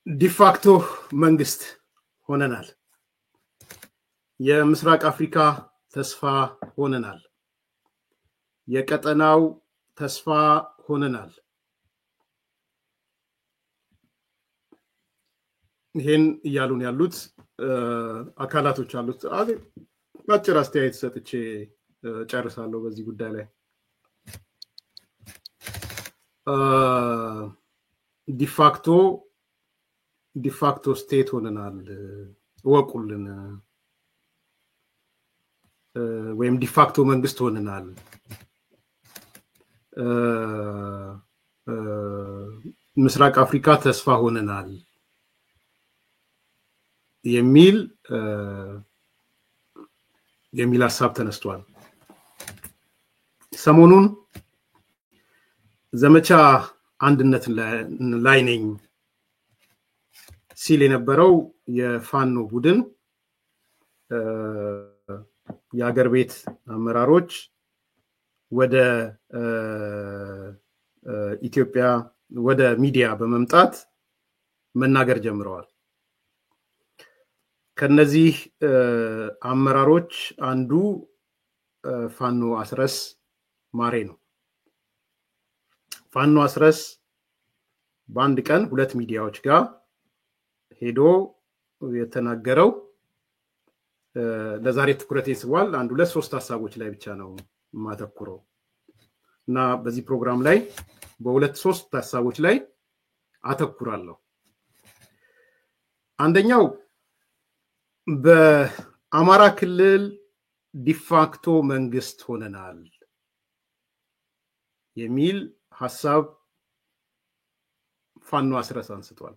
ዲፋክቶ መንግስት ሆነናል የምስራቅ አፍሪካ ተስፋ ሆነናል የቀጠናው ተስፋ ሆነናል ይሄን ያሉን ያሉት አካላቶች አሉት አጭር አስተያየት ሰጥቼ ጨርሳለሁ በዚህ ጉዳይ ላይ ዲፋክቶ ስቴት ሆነናል ወቁልን ወይም ዲፋክቶ መንግስት ሆነናል ምስራቅ አፍሪካ ተስፋ ሆነናል የሚል ሐሳብ ተነስቷል ሰሞኑን ዘመቻ አንድነት ላይ ነኝ ሲል የነበረው የፋኖ ቡድን የሀገር ቤት አመራሮች ወደ ኢትዮጵያ ወደ ሚዲያ በመምጣት መናገር ጀምረዋል ከነዚህ አመራሮች አንዱ ፋኖ አስረስ ማሬ ነው ፋኖ አስረስ በአንድ ቀን ሁለት ሚዲያዎች ጋር ሄዶ የተናገረው ለዛሬ ትኩረት ይስባል አንድ ሁለት ሶስት ሐሳቦች ላይ ብቻ ነው ማተኩረው እና በዚህ ፕሮግራም ላይ በሁለት ሶስት ሐሳቦች ላይ አተኩራለሁ አንደኛው በአማራ ክልል ዲፋክቶ መንግስት ሆነናል የሚል ሐሳብ ፋኖ አስረስ አንስቷል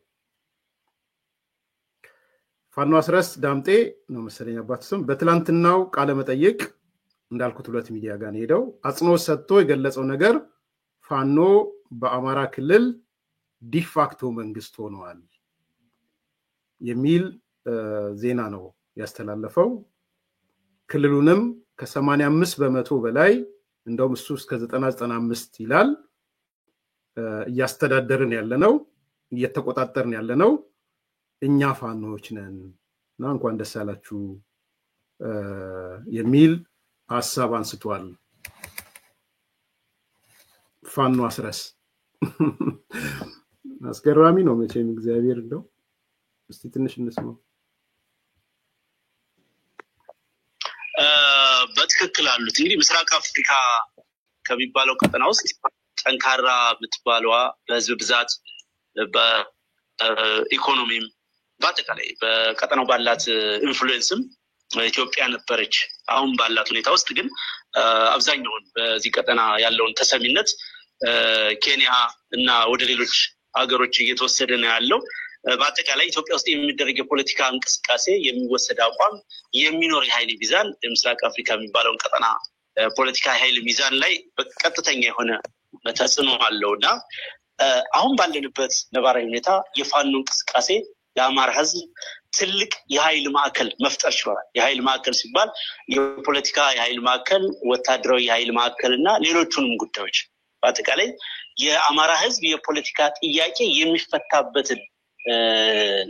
ፋኖ አስረስ ዳምጤ ነው መሰለኝ አባቱ ስም በትላንትናው ቃለ መጠይቅ እንዳልኩት ሁለት ሚዲያ ጋር ሄደው አጽንኦት ሰጥቶ የገለጸው ነገር ፋኖ በአማራ ክልል ዲፋክቶ መንግስት ሆኗል የሚል ዜና ነው ያስተላለፈው ክልሉንም ከ85% በላይ እንደውም እሱ እስከ 90-95 ይላል እያስተዳደርን ያለነው እየተቆጣጠርን ያለነው እኛ ፋኖች ነን እና እንኳን ደስ ያላችሁ የሚል ሐሳብ አንስቷል ፋኖ አስረስ አስገራሚ ነው መቼም እግዚአብሔር እንደው እስቲ ትንሽ እንስማው በትክክል አሉት እንግዲህ ምስራቅ አፍሪካ ከሚባለው ቀጠና ውስጥ ጠንካራ የምትባለዋ በህዝብ ብዛት በኢኮኖሚም በአጠቃላይ በቀጠናው ባላት ኢንፍሉዌንስም ኢትዮጵያ ነበረች አሁን ባላት ሁኔታ ውስጥ ግን አብዛኛውን በዚህ ቀጠና ያለውን ተሰሚነት ኬንያ እና ወደ ሌሎች ሀገሮች እየተወሰደ ነው ያለው በአጠቃላይ ኢትዮጵያ ውስጥ የሚደረግ የፖለቲካ እንቅስቃሴ የሚወሰድ አቋም የሚኖር የኃይል ሚዛን ምስራቅ አፍሪካ የሚባለውን ቀጠና ፖለቲካ ኃይል ሚዛን ላይ በቀጥተኛ የሆነ ተጽዕኖ አለውና አሁን ባለንበት ነባራዊ ሁኔታ የፋኖ እንቅስቃሴ የአማራ ህዝብ ትልቅ የኃይል ማዕከል መፍጠር ይችላል የኃይል ማዕከል ሲባል የፖለቲካ የኃይል ማዕከል ወታደራዊ የኃይል ማዕከልና ሌሎቹንም ጉዳዮች በአጠቃላይ የአማራ ህዝብ የፖለቲካ ጥያቄ የሚፈታበትን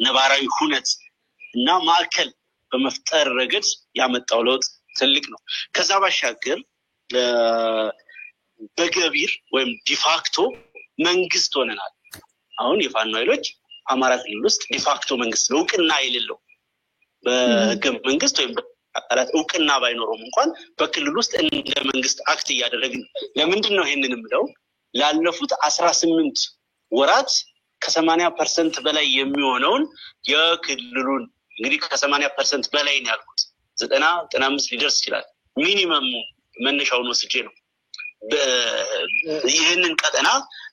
ነባራዊ ሁነት እና ማዕከል በመፍጠር ረገድ ያመጣው ለውጥ ትልቅ ነው ከዛ ባሻገር በገቢር ወይም ዲፋክቶ መንግስት ሆነናል አሁን የፋኖ ኃይሎች አማራ ክልል ውስጥ ዲፋክቶ መንግስት እውቅና የሌለው በህገ መንግስት ወይም በአካላት እውቅና ባይኖርም እንኳን በክልል ውስጥ እንደ መንግስት አክት ያደረግን ለምንድን ነው ይሄንን ምለው ላለፉት 18 ወራት ከ80% በላይ የሚሆነውን የክልሉን እንግዲህ ከ80% በላይ ነው ያልኩት 90-95 ሊደርስ ይችላል ሚኒመም መነሻውን ወስጄ ነው ይሄንን ቀጠና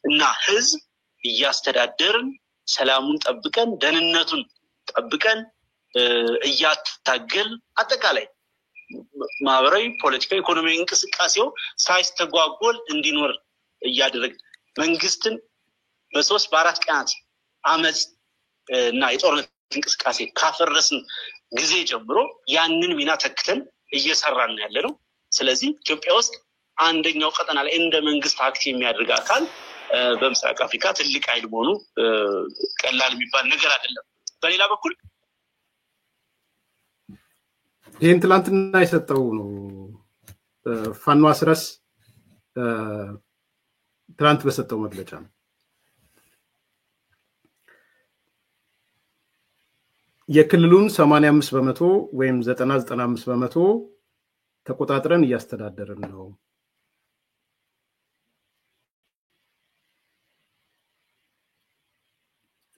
እና ህዝብ እያስተዳደርን ሰላሙን ጠብቀን ደህንነቱን ጠብቀን እያታገል አጠቃላይ ማህበራዊ ፖለቲካዊ ኢኮኖሚያዊ እንቅስቃሴው ሳይስተጓጎል እንዲኖር እያደረገ መንግስትን በ3-4 ቀናት አመጽ እና የጦርነት እንቅስቃሴ ካፈረስን ጊዜ ጀምሮ ያንን ሚና ተክተን እየሰራን ያለነው ስለዚህ ኢትዮጵያ ውስጥ አንደኛው ቀጠና ላይ እንደ መንግስት አክት የሚያደርግ አካል በምስራቅ አፍሪካ ትልቅ ኃይል መሆኑ ቀላል የሚባል ነገር አይደለም። በሌላ በኩል ይህን ትላንትና የሰጠው ነው ፋኖ አስረስ ትላንት በሰጠው መግለጫ ነው። የክልሉን 85% ወይም 95% ተቆጣጥረን እያስተዳደርን ነው።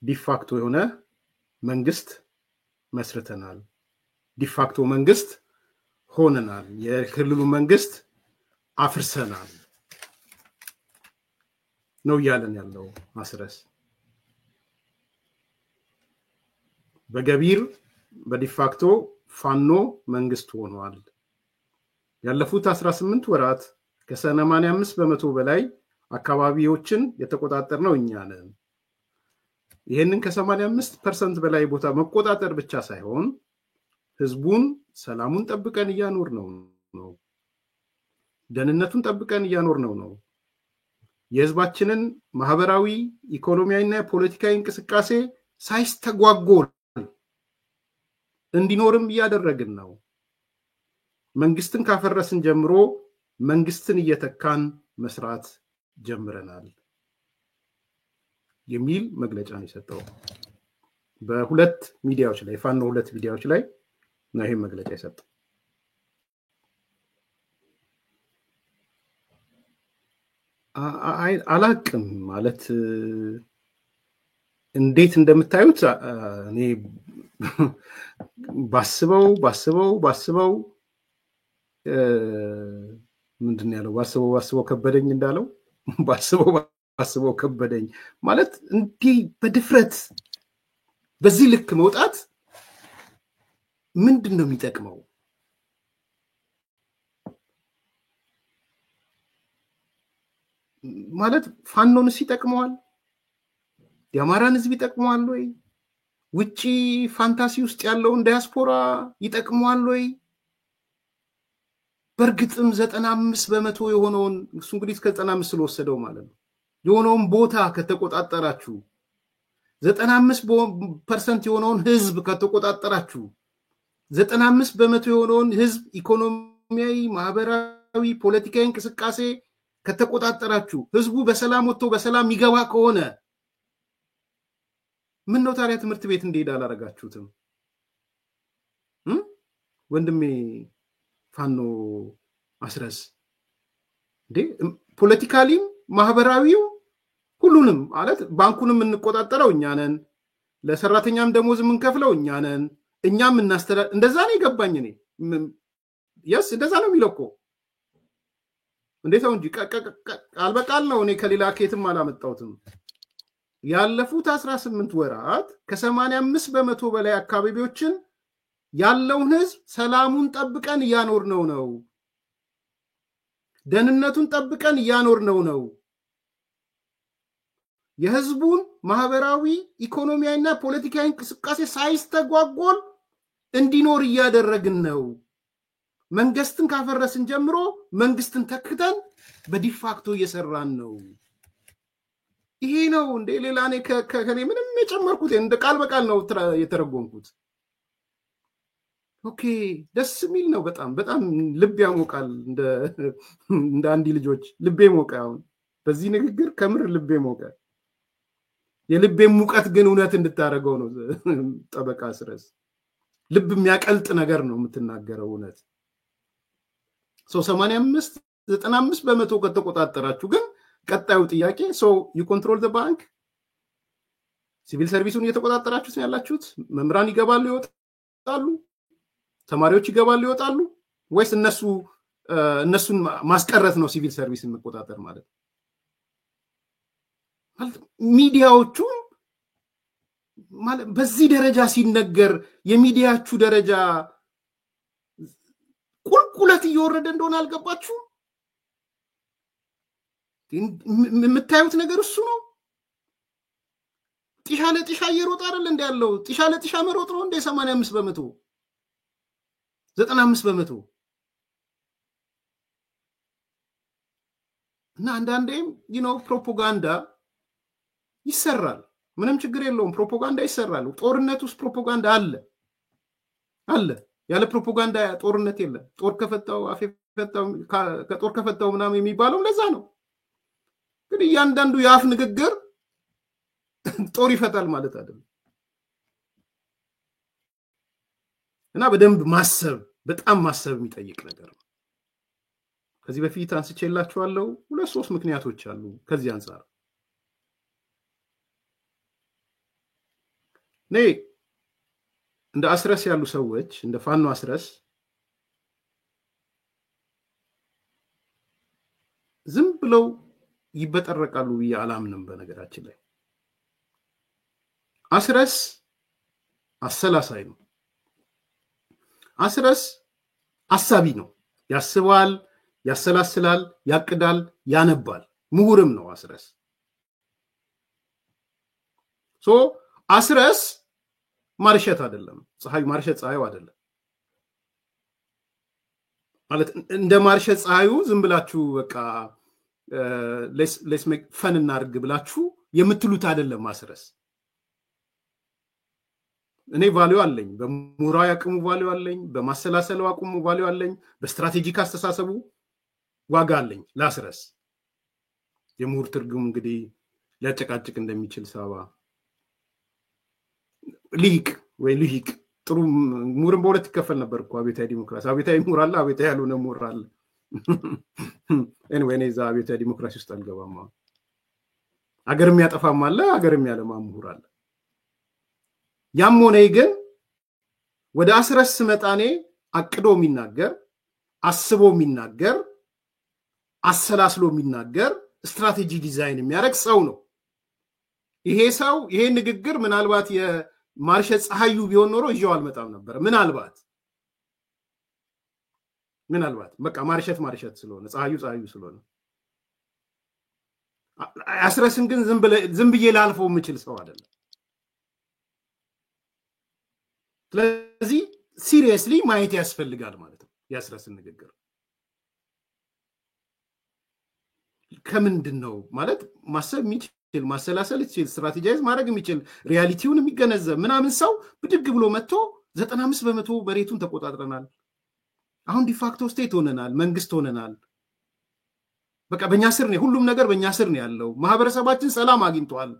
ዲፋክቶ የሆነ መንግስት መስርተናል። ዲፋክቶ መንግስት ሆነናል። የክልሉ መንግስት አፍርሰናል ነው ያለን ያለው አስረስ። በገቢር በዲፋክቶ ፋኖ መንግስት ሆኗል። ያለፉት 18 ወራት ከ85% በላይ አካባቢዎችን የተቆጣጠርነው እኛ ነን። ይሄንን ከ85% በላይ ቦታ መቆጣጠር ብቻ ሳይሆን ህዝቡን ሰላሙን ጠብቀን እያኖርነው ነው። ደህንነቱን ጠብቀን እያኖርነው ነው። የህዝባችንን ማህበራዊ፣ ኢኮኖሚያዊና ፖለቲካዊ እንቅስቃሴ ሳይስተጓጎል እንዲኖርም እያደረግን ነው። መንግስትን ካፈረስን ጀምሮ መንግስትን እየተካን መስራት ጀምረናል የሚል መግለጫ ነው የሰጠው። በሁለት ሚዲያዎች ላይ ፋኖ ሁለት ሚዲያዎች ላይ ነው ይሄ መግለጫ የሰጠው። አላቅም ማለት እንዴት እንደምታዩት እኔ ባስበው ምንድን ያለው ባስበው ከበደኝ እንዳለው ባስበው ከበደኝ ማለት እንዲህ በድፍረት በዚህ ልክ መውጣት ምንድን ነው የሚጠቅመው? ማለት ፋኖንስ ይጠቅመዋል? የአማራን ህዝብ ይጠቅመዋል ወይ? ውጪ ፋንታሲ ውስጥ ያለውን ዲያስፖራ ይጠቅመዋል ወይ? በእርግጥም 95% የሆነውን እሱ እንግዲህ እስከ 95 ስለወሰደው ማለት ነው የሆነውን ቦታ ከተቆጣጠራችሁ 95% የሆነውን ህዝብ ከተቆጣጠራችሁ 95% የሆነውን ህዝብ ኢኮኖሚያዊ፣ ማህበራዊ፣ ፖለቲካዊ እንቅስቃሴ ከተቆጣጠራችሁ ህዝቡ በሰላም ወጥቶ በሰላም ይገባ ከሆነ ምን ነው ታዲያ ትምህርት ቤት እንዲሄድ አላረጋችሁትም? ወንድሜ ፋኖ አስረስ እንዴ ፖለቲካሊም ማህበራዊው ሁሉንም ማለት ባንኩንም እንቆጣጠረው እኛ ነን፣ ለሰራተኛም ደሞዝ የምንከፍለው እኛ ነን፣ እኛም እናስተዳድር። እንደዛ ነው የገባኝ እኔ ያስ እንደዛ ነው የሚለው እኮ እንዴት ነው እንጂ ቃል በቃል ነው። እኔ ከሌላ ኬትም አላመጣሁትም። ያለፉት 18 ወራት ከ85% በላይ አካባቢዎችን ያለውን ህዝብ ሰላሙን ጠብቀን እያኖርነው ነው። ደህንነቱን ጠብቀን እያኖርነው ነው። የህዝቡን ማህበራዊ፣ ኢኮኖሚያዊና ፖለቲካዊ እንቅስቃሴ ሳይስተጓጎል እንዲኖር እያደረግን ነው። መንግስትን ካፈረስን ጀምሮ መንግስትን ተክተን በዲፋክቶ እየሰራን ነው። ይሄ ነው እንደ ሌላ እኔ ከኔ ምንም የጨመርኩት እንደ ቃል በቃል ነው የተረጎምኩት። ኦኬ ደስ የሚል ነው። በጣም ልብ ያሞቃል። እንደ አንዲ ልጆች ልቤ ሞቀ። አሁን በዚህ ንግግር ከምር ልቤ ሞቀ። የልቤ ሙቀት ግን እውነት እንድታረገው ነው ጠበቃ አስረስ። ልብ የሚያቀልጥ ነገር ነው የምትናገረው እውነት። 85-95% ከተቆጣጠራችሁ ግን ቀጣዩ ጥያቄ you control the bank ሲቪል ሰርቪሱን እየተቆጣጠራችሁ ነው ያላችሁት? መምራን ይገባሉ ይወጣሉ? ተማሪዎች ይገባሉ ይወጣሉ? ወይስ እነሱን ማስቀረት ነው ሲቪል ሰርቪስን መቆጣጠር ማለት? ሚዲያዎቹ ማለት በዚህ ደረጃ ሲነገር የሚዲያቹ ደረጃ ቁልቁለት እየወረደ እንደሆነ አልገባችሁ? የምታዩት ነገር እሱ ነው። ጢሻ ለጢሻ እየሮጠ አይደል እንደ ያለው? ጢሻ ለጢሻ መሮጥ ነው እንደ 85% 95%። እና አንዳንዴም ፕሮፓጋንዳ ይሰራል ምንም ችግር የለውም ፕሮፓጋንዳ ይሰራል ጦርነት ውስጥ ፕሮፓጋንዳ አለ ያለ ፕሮፓጋንዳ ጦርነት የለም ጦር ከፈታው ከጦር ከፈታው ምናምን የሚባለው ለዛ ነው ግን እያንዳንዱ የአፍ ንግግር ጦር ይፈታል ማለት አይደለም እና በደንብ ማሰብ በጣም ማሰብ የሚጠይቅ ነገር ነው ከዚህ በፊት አንስቼላችኋለሁ 2-3 ምክንያቶች አሉ ከዚህ አንፃር እንደ አስረስ ያሉ ሰዎች እንደ ፋኖ አስረስ ዝም ብለው ይበጠረቃሉ አላምንም በነገራችን ላይ አስረስ አሰላሳይ ነው አስረስ አሳቢ ነው ያስባል ያሰላስላል ያቅዳል ያነባል ምሁርም ነው አስረስ አስረስ ማርሸት አይደለም ፀሐይ ማርሸት ፀሐዩ አይደለም ማለት እንደ ማርሸት ፀሐዩ ዝም ብላችሁ በቃ let's make fun እናርግ ብላችሁ የምትሉት አይደለም አስረስ እኔ ቫልዩ አለኝ በሙራው ያቅሙ ቫልዩ አለኝ በማሰላሰለው አቅሙ ቫልዩ አለኝ በስትራቴጂክ አስተሳሰቡ ዋጋ አለኝ ላስረስ የሙር ትርጉም እንግዲህ ሊያጨቃጭቅ እንደሚችል ሳባ ሊቅ ጥሩ ሙርን በሁለት ይከፈል ነበር እኮ አብዮታዊ ዲሞክራሲ አብዮታዊ ሙር አለ አብዮታዊ ያልሆነ ሙር አለ anyway እዛ አብዮታዊ ዲሞክራሲ ውስጥ አልገባም አገርም ያጠፋም አለ አገርም ያለማ ሙር አለ ያም ሆነ ግን ወደ አስረስ መጣኔ አቅዶ የሚናገር አስቦ የሚናገር አሰላስሎ የሚናገር ስትራቴጂ ዲዛይን የሚያደርግ ሰው ነው ይሄ ሰው ይሄ ንግግር ምናልባት የማርሸት ፀሐዩ ቢሆን ኖሮ ይዤው አልመጣም ነበር ምናልባት በቃ ማርሸት ስለሆነ ፀሐዩ ስለሆነ አስረስን ግን ዝም ብዬ ላልፈው የምችል ሰው አይደለም ስለዚህ ሲሪየስሊ ማየት ያስፈልጋል ማለት ነው ያስረስን ንግግር ከምንድነው ማለት ማሰብ የሚችል ማሰላሰል ይችላል ስትራቴጂያይዝ ማድረግ የሚችል ሪያሊቲውን የሚገነዘብ ምናምን ሰው ብድግ ብሎ መጥቶ 95% በሬቱን ተቆጣጥረናል አሁን ዲፋክቶ ስቴት ሆነናል መንግስት ሆነናል በቃ በእኛ ስር ነው ሁሉም ነገር በእኛ ስር ነው ያለው ማህበረሰባችን ሰላም አግኝቷል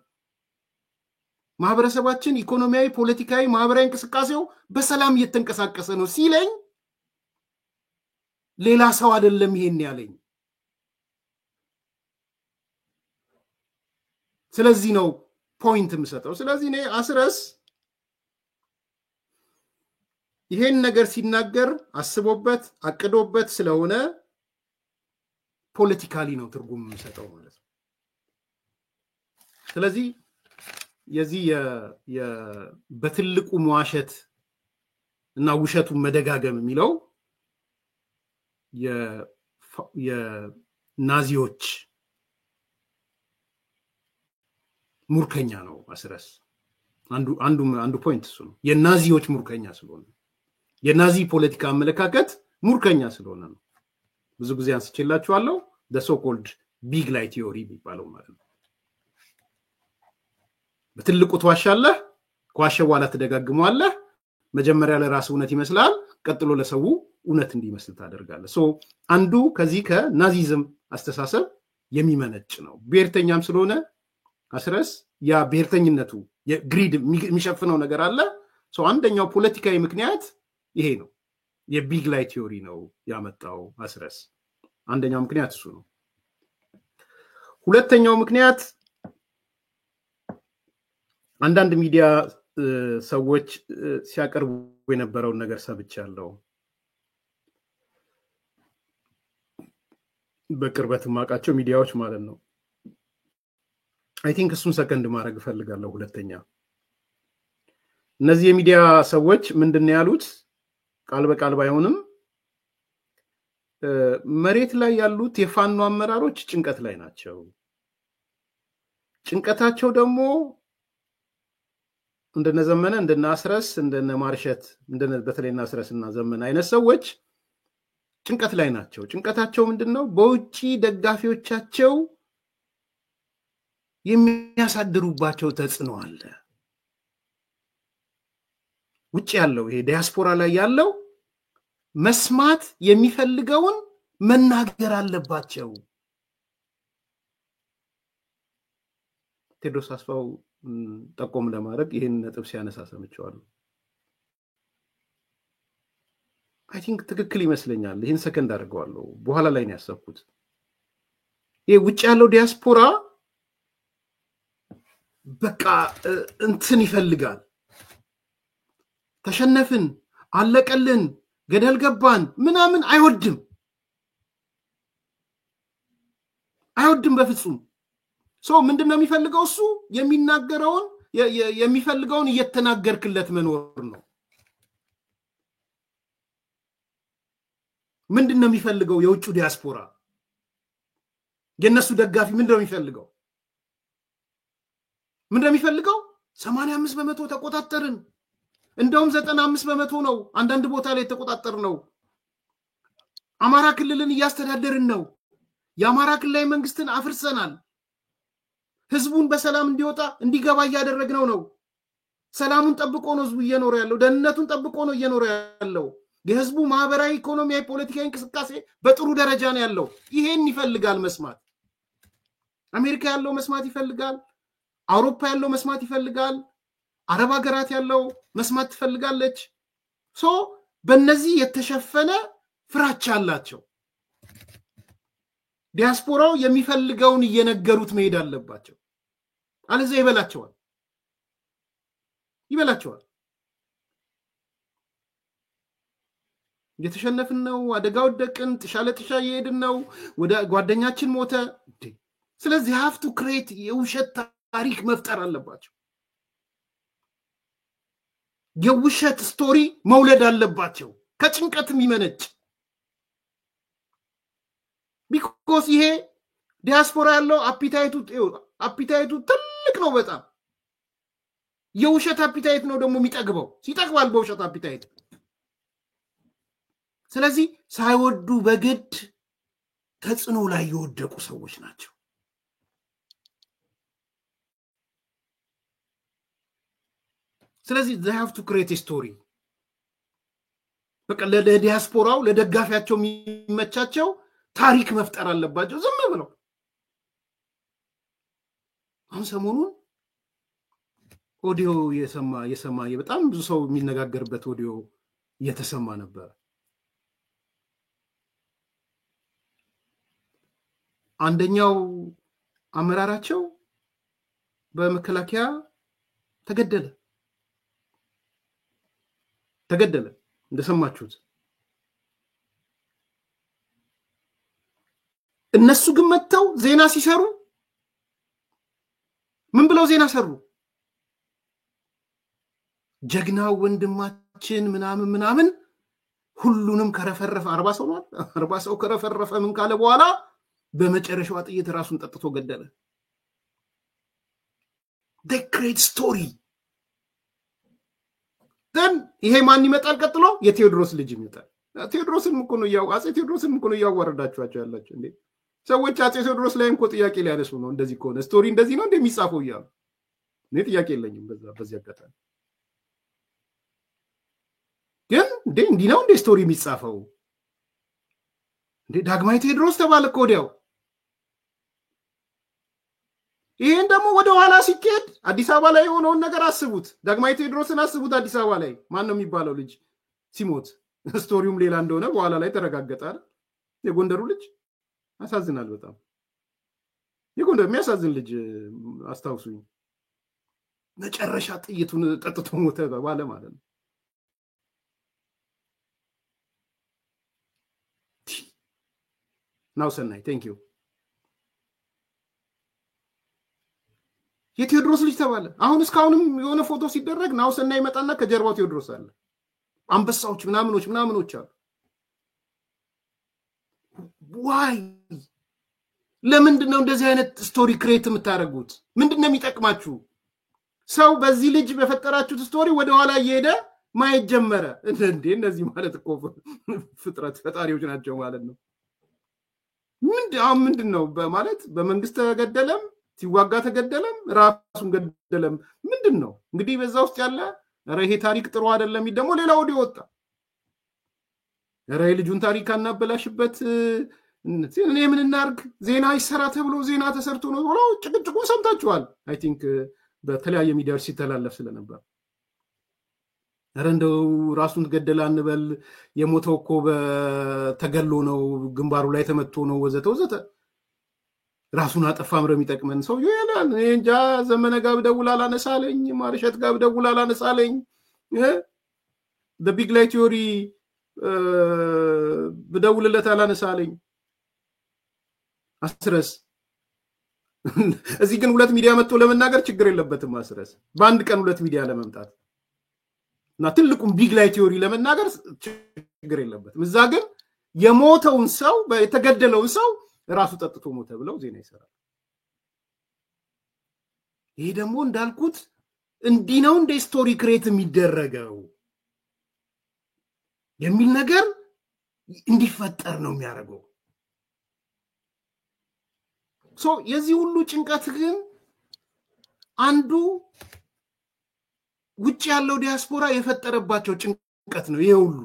ማህበረሰባችን ኢኮኖሚያዊ ፖለቲካዊ ማህበራዊ እንቅስቃሴው በሰላም እየተንቀሳቀሰ ነው ሲለኝ ሌላ ሰው አይደለም ይሄን ያለኝ ስለዚህ ነው ፖይንት የምሰጠው ስለዚህ እኔ አስረስ ይሄን ነገር ሲናገር አስቦበት አቅዶበት ስለሆነ ፖለቲካሊ ነው ትርጉም የምሰጠው ማለት ነው ስለዚህ የዚህ በትልቁ መዋሸት እና ውሸቱ መደጋገም የሚለው የናዚዎች ሙርከኛ ነው አስረስ አንዱ ፖይንት እሱ ነው የናዚዎች ሙርከኛ ስለሆነ የናዚ ፖለቲካ አመለካከት ሙርከኛ ስለሆነ ነው ብዙ ጊዜ አንስቼላችኋለሁ the so called big lie theory የሚባለው ማለት ነው በትልቁ ተዋሻለህ ኳሸ በኋላ ተደጋግሟለህ መጀመሪያ ለራስ እውነት ይመስላል ቀጥሎ ለሰው እውነት እንዲመስል ታደርጋለህ አንዱ ከዚህ ከናዚዝም አስተሳሰብ የሚመነጭ ነው ብሔርተኛም ስለሆነ አስረስ ያ ብሔርተኝነቱ የግሪድ የሚሸፍነው ነገር አለ አንደኛው ፖለቲካዊ ምክንያት ይሄ ነው የቢግ ላይ ቲዮሪ ነው ያመጣው አስረስ አንደኛው ምክንያት እሱ ነው ሁለተኛው ምክንያት አንዳንድ ሚዲያ ሰዎች ሲያቀርቡ የነበረው ነገር ሰብቻለሁ በቅርበት ማቃቸው ሚዲያዎች ማለት ነው I think እሱን ሰከንድ ማድረግ ፈልጋለሁ ሁለተኛ እነዚህ የሚዲያ ሰዎች ምንድነው ያሉት ቃል በቃል ባይሆንም መሬት ላይ ያሉት የፋኖ አመራሮች ጭንቀት ላይ ናቸው ጭንቀታቸው ደግሞ እንደነ ዘመነ እንደነ አስረስ እንደነ ማርሸት እንደነ በተለይና አስረስና ዘመነ አይነት ሰዎች ጭንቀት ላይ ናቸው። ጭንቀታቸው ምንድነው? በውጪ ደጋፊዎቻቸው የሚያሳድሩባቸው ተጽዕኖ አለ። ውጪ ያለው ይሄ ዲያስፖራ ላይ ያለው መስማት የሚፈልገውን መናገር አለባቸው። ቴዎድሮስ አስፋው ጠቆም ለማድረግ ይሄን ነጥብ ሲያነሳ ሰምቼዋለሁ። አይ ቲንክ ትክክል ይመስለኛል። ይሄን ሰከንድ አድርገዋለሁ። በኋላ ላይ ነው ያሰብኩት። ይሄ ውጪ ያለው ዲያስፖራ በቃ እንትን ይፈልጋል። ተሸነፍን፣ አለቀልን፣ ገደል ገባን ምናምን አይወድም በፍጹም። ምንድነው የሚፈልገው? እሱ የሚፈልገውን እየተናገርክለት መኖር ነው። ምንድነው የሚፈልገው? የውጭ ዲያስፖራ የነሱ ደጋፊ ምንድነው የሚፈልገው? 85% ተቆጣጠርን፣ እንደውም 95% ነው አንዳንድ ቦታ ላይ ተቆጣጠር ነው። አማራ ክልልን እያስተዳደርን ነው። የአማራ ክልላዊ መንግስትን አፍርሰናል። ህዝቡን በሰላም እንዲወጣ እንዲገባ እያደረግነው ነው። ሰላሙን ጠብቆ ነው ህዝቡ እየኖረ ያለው። ደህንነቱን ጠብቆ ነው እየኖረ ያለው። የህዝቡ ማህበራዊ፣ ኢኮኖሚያዊ፣ ፖለቲካዊ እንቅስቃሴ በጥሩ ደረጃ ነው ያለው። ይሄን ይፈልጋል መስማት። አሜሪካ ያለው መስማት ይፈልጋል። አውሮፓ ያለው መስማት ይፈልጋል። አረብ ሀገራት ያለው መስማት ትፈልጋለች። በእነዚህ የተሸፈነ ፍራቻ አላቸው። ዲያስፖራው የሚፈልገውን እየነገሩት መሄድ አለባቸው። አለዚያ ይበላቸዋል። እየተሸነፍን ነው፣ አደጋ ወደቅን፣ ጥሻ ለጥሻ እየሄድን ነው፣ ወደ ጓደኛችን ሞተ። ስለዚህ have to create የውሸት ታሪክ መፍጠር አለባቸው። የውሸት ስቶሪ መውለድ አለባቸው ከጭንቀትም ይመነጭ። ቢኮዝ ይሄ ዲያስፖራ ያለው አፒታይቱ ትልቅ ነው በጣም። የውሸት አፒታይት ነው ደግሞ የሚጠግበው። ሲጠግባል በውሸት አፒታይት። ስለዚህ ሳይወዱ በግድ ተጽዕኖ ላይ የወደቁ ሰዎች ናቸው። ስለዚህ they have to create a story። በቃ ለዲያስፖራው ለደጋፊያቸው የሚመቻቸው ታሪክ መፍጠር አለባቸው። ዝም ብለው አሁን ሰሞኑን ኦዲዮ የሰማ በጣም ብዙ ሰው የሚነጋገርበት ኦዲዮ እየተሰማ ነበር። አንደኛው አመራራቸው በመከላከያ ተገደለ እንደሰማችሁት። እነሱ ግን መተው ዜና ሲሰሩ ምን ብለው ዜና ሰሩ? ጀግናው ወንድማችን ምናምን ሁሉንም ከረፈረፈ 40 ሰው ነው 40 ሰው ከረፈረፈ ምን ካለ በኋላ በመጨረሻው ጥይት ራሱን ጠጥቶ ገደለ። they create story። then ይሄ ማን ይመጣል ቀጥሎ? የቴዎድሮስ ልጅ ይመጣል። ቴዎድሮስን እኮ ነው አፄ ቴዎድሮስን እኮ ነው ያዋረዳችኋቸው ያላችሁ እንዴ ሰዎች። አፄ ቴዎድሮስ ላይ እኮ ጥያቄ ሊያነሱ ነው። እንደዚህ ከሆነ ስቶሪ እንደዚህ ነው እንደሚጻፈው ይያሉ። እኔ ጥያቄ የለኝም በዚህ አጋጣሚ። ግን እንዲህ ነው እንደ ስቶሪ የሚጻፈው እንዴ? ዳግማዊ ቴዎድሮስ ተባለ እኮ ወዲያው። ይሄን ደግሞ ወደ ኋላ ሲኬድ አዲስ አበባ ላይ የሆነውን ነገር አስቡት። ዳግማዊ ቴዎድሮስን አስቡት። አዲስ አበባ ላይ ማን ነው የሚባለው ልጅ ሲሞት ስቶሪውም ሌላ እንደሆነ በኋላ ላይ ተረጋገጠ አይደል? የጎንደሩ ልጅ አሳዝናል በጣም። የጎንደር የሚያሳዝን ልጅ አስታውሱኝ። መጨረሻ ጥይቱን ጠጥቶ ሞተ ባለ ማለት ነው። ናውሰናይ ቴንክ ዩ። የቴዎድሮስ ልጅ ተባለ። አሁን እስካሁንም የሆነ ፎቶ ሲደረግ ናውሰናይ ይመጣና ከጀርባው ቴዎድሮስ አለ። አንበሳዎች ምናምኖች አሉ። ዋይ ለምንድን ነው እንደዚህ አይነት ስቶሪ ክሬት የምታደርጉት? ምንድነው የሚጠቅማችሁ? ሰው በዚህ ልጅ በፈጠራችሁት ስቶሪ ወደ ኋላ እየሄደ ማየት ጀመረ እንዴ እነዚህ ማለት እኮ ፍጥረት ፈጣሪዎች ናቸው ማለት ነው ምንድነው በማለት በመንግስት ተገደለም ሲዋጋ ተገደለም ራሱን ገደለም ምንድነው እንግዲህ በዛ ውስጥ ያለ ረሄ ታሪክ ጥሩ አይደለም ደግሞ ሌላ ወዲህ ወጣ ረሄ ልጁን ታሪክ አናበላሽበት እኔ ምን እናርግ ዜና ይሰራ ተብሎ ዜና ተሰርቶ ነው ብሎ ጭቅጭቁ ሰምታችኋል አይ ቲንክ በተለያየ ሚዲያዎች ሲተላለፍ ስለነበር ረንደው ራሱን ተገደለ አንበል የሞተው እኮ በተገሎ ነው ግንባሩ ላይ ተመቶ ነው ወዘተ ራሱን አጠፋም ረሚጠቅመን ሰው ይላል እንጃ ዘመነ ጋር ደውላ አላነሳለኝ ማርሸት ጋር ደውላ አላነሳለኝ the big light theory በደውልለት አላነሳለኝ አስረስ እዚህ ግን ሁለት ሚዲያ መጥቶ ለመናገር ችግር የለበትም አስረስ በአንድ ቀን ሁለት ሚዲያ ለመምጣት እና ትልቁም ቢግ ላይት ቲዮሪ ለመናገር ችግር የለበትም እዛ ግን የሞተውን ሰው የተገደለውን ሰው ራሱ ጠጥቶ ሞተ ብለው ዜና ይሰራል ይሄ ደግሞ እንዳልኩት እንዲህ ነው እንደ ስቶሪ ክሬት የሚደረገው የሚል ነገር እንዲፈጠር ነው የሚያደርገው ሶ የዚህ ሁሉ ጭንቀት ግን አንዱ ውጭ ያለው ዲያስፖራ የፈጠረባቸው ጭንቀት ነው ይሄ ሁሉ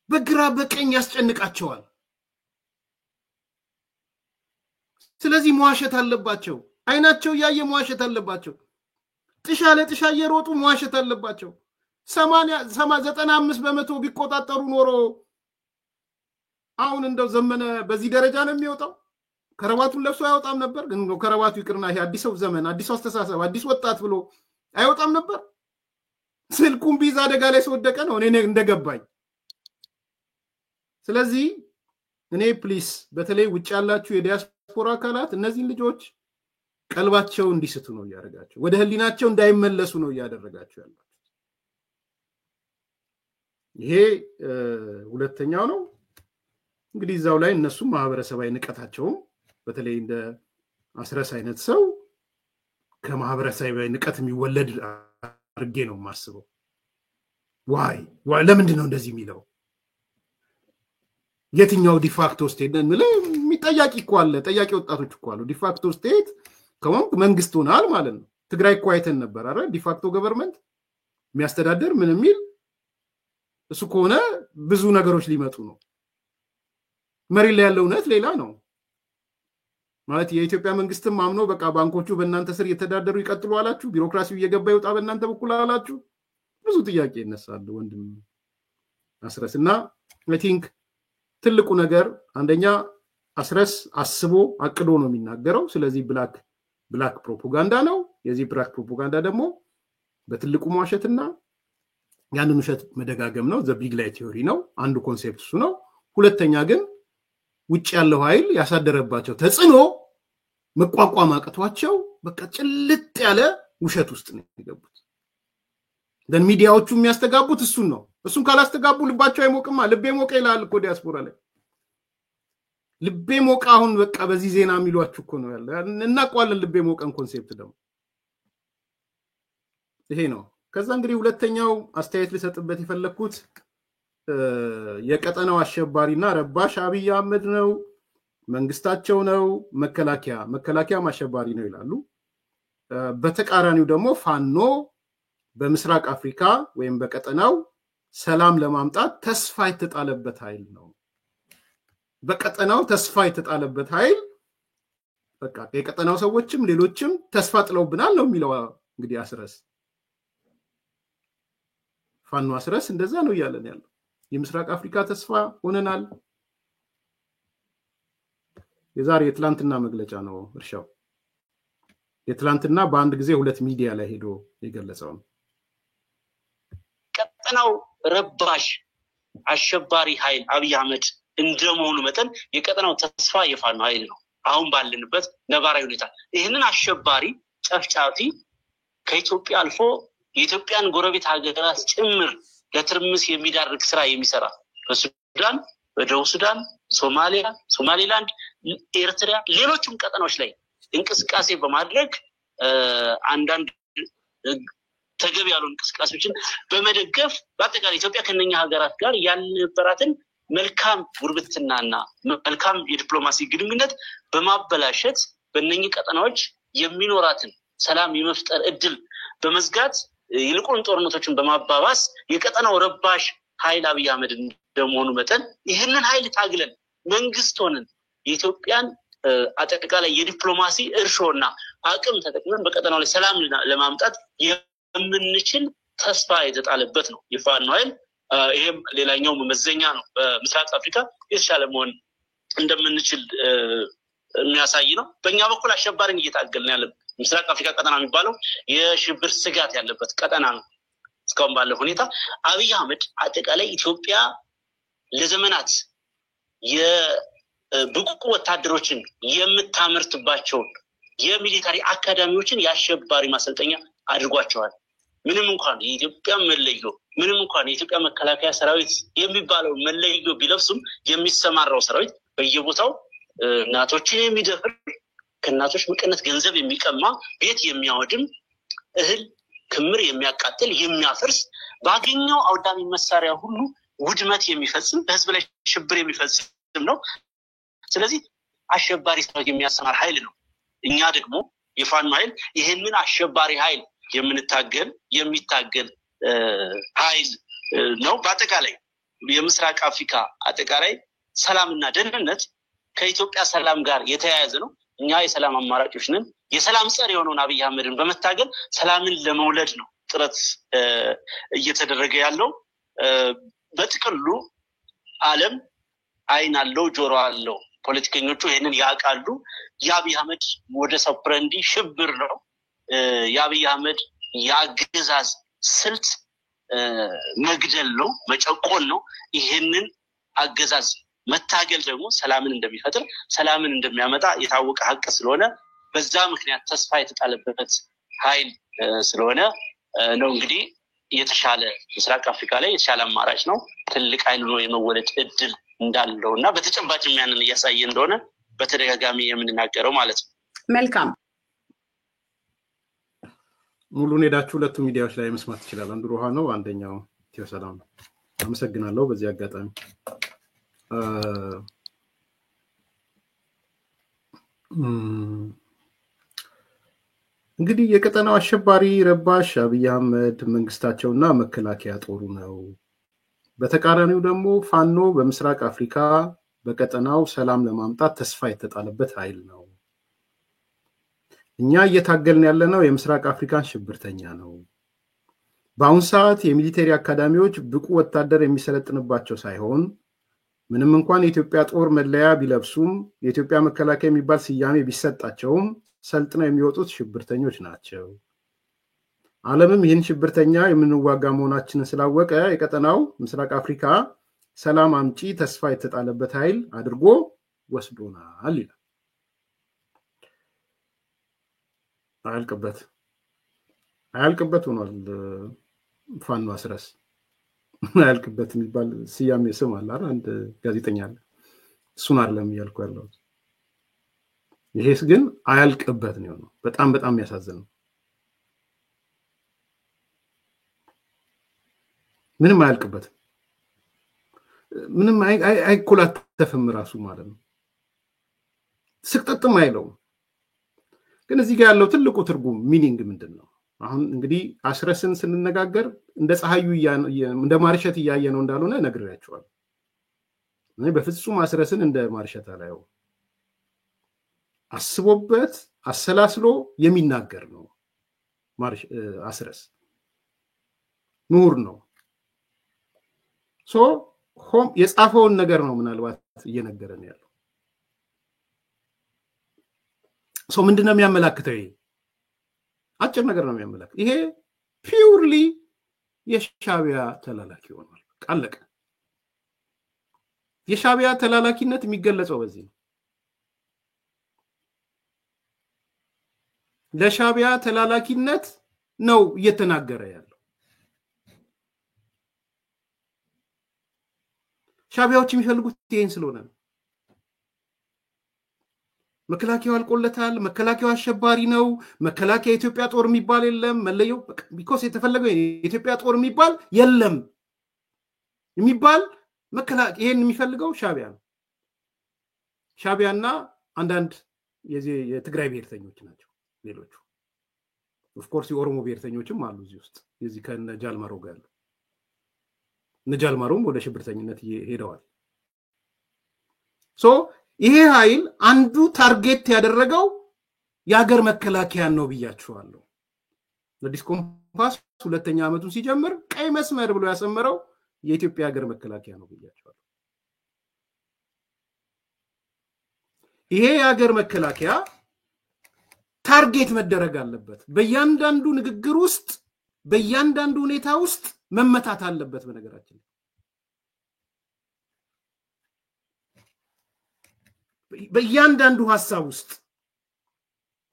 በግራ በቀኝ ያስጨንቃቸዋል ስለዚህ መዋሸት አለባቸው አይናቸው ያየ መዋሸት አለባቸው ጥሻ ለጥሻ እየሮጡ መዋሸት አለባቸው 95% ቢቆጣጠሩ ኖሮ አሁን እንደው ዘመነ በዚህ ደረጃ ነው የሚወጣው ከረባቱን ለብሶ አይወጣም ነበር ግን ከረባቱ ይቅርና ይሄ አዲስው ዘመን አዲስ አስተሳሰብ አዲስ ወጣት ብሎ አይወጣም ነበር ስልኩን ቢዛ አደጋ ላይ ሲወደቀ ነው እኔ እንደገባኝ ስለዚህ እኔ ፕሊስ በተለይ ውጭ ያላችሁ የዲያስፖራ አካላት እነዚህ ልጆች ቀልባቸው እንዲስቱ ነው ያደርጋቸው ወደ ህሊናቸው እንዳይመለሱ ነው ያደረጋቸው ያላችሁ ይሄ ሁለተኛው ነው እንግዲህ ዛው ላይ እነሱ ማህበረሰባዊ ንቀታቸው በተለይ እንደ አስረስ አይነት ሰው ከማህበረሰባዊ ንቀት የሚወለድ አርጌ ነው ማስበው ዋይ ለምንድን ነው እንደዚህ የሚለው የትኛው ዲፋክቶ ስቴት ነው የሚጠያቂ እኮ አለ ጠያቂ ወጣቶች እኮ አሉ ዲፋክቶ ስቴት ከሆነ መንግስት ሆናል ማለት ነው ትግራይ እኮ አይተን ነበር አይደል ዲፋክቶ ገቨርንመንት የሚያስተዳድር ምን የሚል እሱ ከሆነ ብዙ ነገሮች ሊመጡ ነው መሪ ላይ ያለው ነት ሌላ ነው ማለት የኢትዮጵያ መንግስትም አምኖ በቃ ባንኮቹ በእናንተ ስር እየተዳደሩ ይቀጥሉ አላችሁ ቢሮክራሲው እየገባ ይወጣ በእናንተ በኩል አላችሁ ብዙ ጥያቄ ይነሳሉ ወንድም አስረስና አይ ቲንክ ትልቁ ነገር አንደኛ አስረስ አስቦ አቅዶ ነው የሚናገረው ስለዚህ ብላክ ፕሮፓጋንዳ ነው የዚህ ብላክ ፕሮፓጋንዳ ደግሞ በትልቁ መዋሸትና ያንን ውሸት መደጋገም ነው ዘ ቢግ ላይት ቲዮሪ ነው አንዱ ኮንሴፕት እሱ ነው ሁለተኛ ግን ውጭ ያለው ኃይል ያሳደረባቸው ተጽኖ መቋቋም አቅቷቸው በቃ ጭልጥ ያለ ውሸት ውስጥ ነው የገቡት ደን ሚዲያዎቹ የሚያስተጋቡት እሱን ነው እሱን ካላስተጋቡ ልባቸው አይሞቅማ ልቤ ሞቀ ይላል እኮ ዲያስፖራ ላይ ልቤ ሞቀ አሁን በቃ በዚህ ዜና የሚሏችሁ እኮ ነው ያለ እናቋለን ልቤ ሞቀን ኮንሴፕት ደግሞ ይሄ ነው ከዛ እንግዲህ ሁለተኛው አስተያየት ልሰጥበት የፈለኩት የቀጠናው አሸባሪና ረባሽ አብይ አህመድ ነው መንግስታቸው ነው መከላከያ አሸባሪ ነው ይላሉ በተቃራኒው ደግሞ ፋኖ በምስራቅ አፍሪካ ወይም በቀጠናው ሰላም ለማምጣት ተስፋ የተጣለበት ኃይል ነው በቀጠናው ተስፋ የተጣለበት ኃይል በቃ የቀጠናው ሰዎችም ሌሎችም ተስፋ ጥለውብናል ነው የሚለው እንግዲህ አስረስ ፋኖ አስረስ እንደዛ ነው ያለን ያለው የምስራቅ አፍሪካ ተስፋ ሆነናል የዛሬ የትላንትና መግለጫ ነው እርሻው የትላንትና በአንድ ጊዜ ሁለት ሚዲያ ላይ ሄዶ የገለጸው ቀጠናው ረባሽ አሸባሪ ኃይል አብይ አህመድ እንደመሆኑ መጠን የቀጠናው ተስፋ የፋኖ ኃይል ነው አሁን ባለንበት ነባራዊ ሁኔታ ይሄንን አሸባሪ ጨፍጫፊ ከኢትዮጵያ አልፎ የኢትዮጵያን ጎረቤት ሀገራት ጭምር ለትርምስ የሚዳርግ ስራ የሚሰራ በሱዳን በደቡብ ሱዳን ሶማሊያ ሶማሊላንድ ኤርትራ ሌሎችም ቀጠናዎች ላይ እንቅስቃሴ በማድረግ አንዳንድ ተገቢ ያሉ እንቅስቃሴዎችን በመደገፍ በአጠቃላይ ኢትዮጵያ ከነኛ ሀገራት ጋር ያልነበራትን መልካም ጉርብትናና መልካም የዲፕሎማሲ ግንኙነት በማበላሸት በእነኚህ ቀጠናዎች የሚኖራትን ሰላም የመፍጠር እድል በመዝጋት ይልቁን ጦርነቶችን በማባባስ የቀጠናው ረባሽ ኃይል አብይ አህመድ እንደመሆኑ መጠን ይህንን ኃይል ታግለን መንግስት ሆነን የኢትዮጵያን አጠቃላይ የዲፕሎማሲ እርሾና አቅም ተጠቅመን በቀጠናው ላይ ሰላም ለማምጣት የምንችል ተስፋ የተጣለበት ነው የፋኖ ኃይል። ይሄም ሌላኛው መመዘኛ ነው በምስራቅ አፍሪካ የተሻለ መሆን እንደምንችል የሚያሳይ ነው። በእኛ በኩል አሸባሪን እየታገልን ያለን ምስራቅ አፍሪካ ቀጠና የሚባለው የሽብር ስጋት ያለበት ቀጠና ነው። እስካሁን ባለው ሁኔታ አብይ አህመድ አጠቃላይ ኢትዮጵያ ለዘመናት የብቁ ወታደሮችን የምታመርትባቸው የሚሊታሪ አካዳሚዎችን ያሸባሪ ማሰልጠኛ አድርጓቸዋል። ምንም እንኳን የኢትዮጵያ መለዮ ምንም እንኳን የኢትዮጵያ መከላከያ ሰራዊት የሚባለው መለዮ ቢለብሱም የሚሰማራው ሰራዊት በየቦታው እናቶችን የሚደፍር ከእናቶች መቀነት ገንዘብ የሚቀማ ቤት የሚያወድም እህል ክምር የሚያቃጥል የሚያፈርስ ባገኘው አውዳሚ መሳሪያ ሁሉ ውድመት የሚፈጽም በህዝብ ላይ ሽብር የሚፈጽም ነው። ስለዚህ አሸባሪ ሰራዊት የሚያሰማር ኃይል ነው። እኛ ደግሞ የፋኖ ኃይል ይሄንን አሸባሪ ኃይል የሚታገል ኃይል ነው። በአጠቃላይ የምስራቅ አፍሪካ አጠቃላይ ሰላምና ደህንነት ከኢትዮጵያ ሰላም ጋር የተያያዘ ነው። እኛ የሰላም አማራጮች ነን። የሰላም ጸር የሆነውን አብይ አህመድን በመታገል ሰላምን ለመውለድ ነው ጥረት እየተደረገ ያለው። በጥቅሉ ዓለም አይን አለው ጆሮ አለው። ፖለቲከኞቹ ይሄንን ያውቃሉ። የአብይ አህመድ ወደ ሰፕረንዲ ሽብር ነው። የአብይ አህመድ የአገዛዝ ስልት መግደል ነው፣ መጨቆን ነው። ይሄንን አገዛዝ መታገል ደግሞ ሰላምን እንደሚፈጥር ሰላምን እንደሚያመጣ የታወቀ ሀቅ ስለሆነ በዛ ምክንያት ተስፋ የተጣለበት ኃይል ስለሆነ ነው እንግዲህ የተሻለ ምስራቅ አፍሪካ ላይ የተሻለ አማራጭ ነው። ትልቅ ኃይል ነው የመወለድ እድል እንዳለውና በተጨባጭ ያንን እያሳየ እንደሆነ በተደጋጋሚ የምንናገረው ማለት ነው። መልካም ሙሉን ሄዳችሁ ሁለቱ ሚዲያዎች ላይ መስማት ይችላል። አንዱ ሮሃ ነው፣ አንደኛው ኢትዮ ሰላም ነው። አመሰግናለሁ። በዚህ አጋጣሚ እንግዲህ የቀጠናው አሸባሪ ረባሽ አብይ አህመድ መንግስታቸውና መከላከያ ጦሩ ነው። በተቃራኒው ደግሞ ፋኖ በምስራቅ አፍሪካ በቀጠናው ሰላም ለማምጣት ተስፋ የተጣለበት ኃይል ነው። እኛ እየታገልን ያለነው የምስራቅ አፍሪካን ሽብርተኛ ነው። በአሁን ሰዓት የሚሊተሪ አካዳሚዎች ብቁ ወታደር የሚሰለጥንባቸው ሳይሆን ምንም እንኳን የኢትዮጵያ ጦር መለያ ቢለብሱም የኢትዮጵያ መከላከያ የሚባል ስያሜ ቢሰጣቸውም ሰልጥነው የሚወጡት ሽብርተኞች ናቸው። ዓለምም ይህን ሽብርተኛ የምንዋጋ መሆናችንን ስላወቀ የቀጠናው ምስራቅ አፍሪካ ሰላም አምጪ ተስፋ የተጣለበት ኃይል አድርጎ ወስዶናል ይላል። አያልቅበት ሆኗል። ፋኖ አስረስ አያልቅበት የሚባል ስያሜ ስም አለ አይደል? አንድ ጋዜጠኛ አለ። እሱን አይደለም እያልኩ ያለው። ይሄስ ግን አያልቅበት ነው። በጣም የሚያሳዝነው ምንም አያልቅበትም። ምንም አይኮላተፍም ራሱ ማለት ነው። ስቅጥጥም አይለውም። ግን እዚህ ጋር ያለው ትልቁ ትርጉም ሚኒንግ ምንድነው? አሁን እንግዲህ አስረስን ስንነጋገር እንደ ፀሐዩ እንደ ማርሸት እያየ ነው እንዳልሆነ ነግሬያቸዋለሁ። እኔ በፍጹም አስረስን እንደ ማርሸት አላየው። አስቦበት አሰላስሎ የሚናገር ነው። አስረስ ምሁር ነው። የጻፈውን ነገር ነው ምናልባት እየነገረን ያለው። ምንድነው የሚያመላክተው? ይሄ አጭር ነገር ነው የሚያመላክተው። ይሄ ፒውርሊ የሻዕቢያ ተላላኪ ሆኗል። ቃለቀ። የሻዕቢያ ተላላኪነት የሚገለጸው በዚህ ነው። ለሻዕቢያ ተላላኪነት ነው እየተናገረ ያለው። ሻዕቢያዎች የሚፈልጉት ይሄን ስለሆነ ነው። መከላከያው አልቆለታል መከላከያው አሸባሪ ነው መከላከያ ኢትዮጵያ ጦር የሚባል የለም መለየው ቢኮዝ የተፈለገው የኢትዮጵያ ጦር የሚባል የለም የሚባል መከላከያ ይሄን የሚፈልገው ሻቢያ ነው ሻቢያና አንዳንድ የትግራይ ብሔርተኞች ናቸው ሌሎቹ ኦፍ ኮርስ የኦሮሞ ብሔርተኞችም አሉ እዚህ ውስጥ የዚህ ከነጃልማሮ ጋር ያለው ነጃልማሮም ወደ ሽብርተኝነት ሄደዋል ሶ ይሄ ኃይል አንዱ ታርጌት ያደረገው የሀገር መከላከያን ነው ብያችኋለሁ ለዲስ ኮምፓስ ሁለተኛ ዓመቱን ሲጀምር ቀይ መስመር ብሎ ያሰመረው የኢትዮጵያ ሀገር መከላከያ ነው ብያችኋለሁ ይሄ የሀገር መከላከያ ታርጌት መደረግ አለበት በእያንዳንዱ ንግግር ውስጥ በእያንዳንዱ ሁኔታ ውስጥ መመታት አለበት በነገራችን በእያንዳንዱ ሐሳብ ውስጥ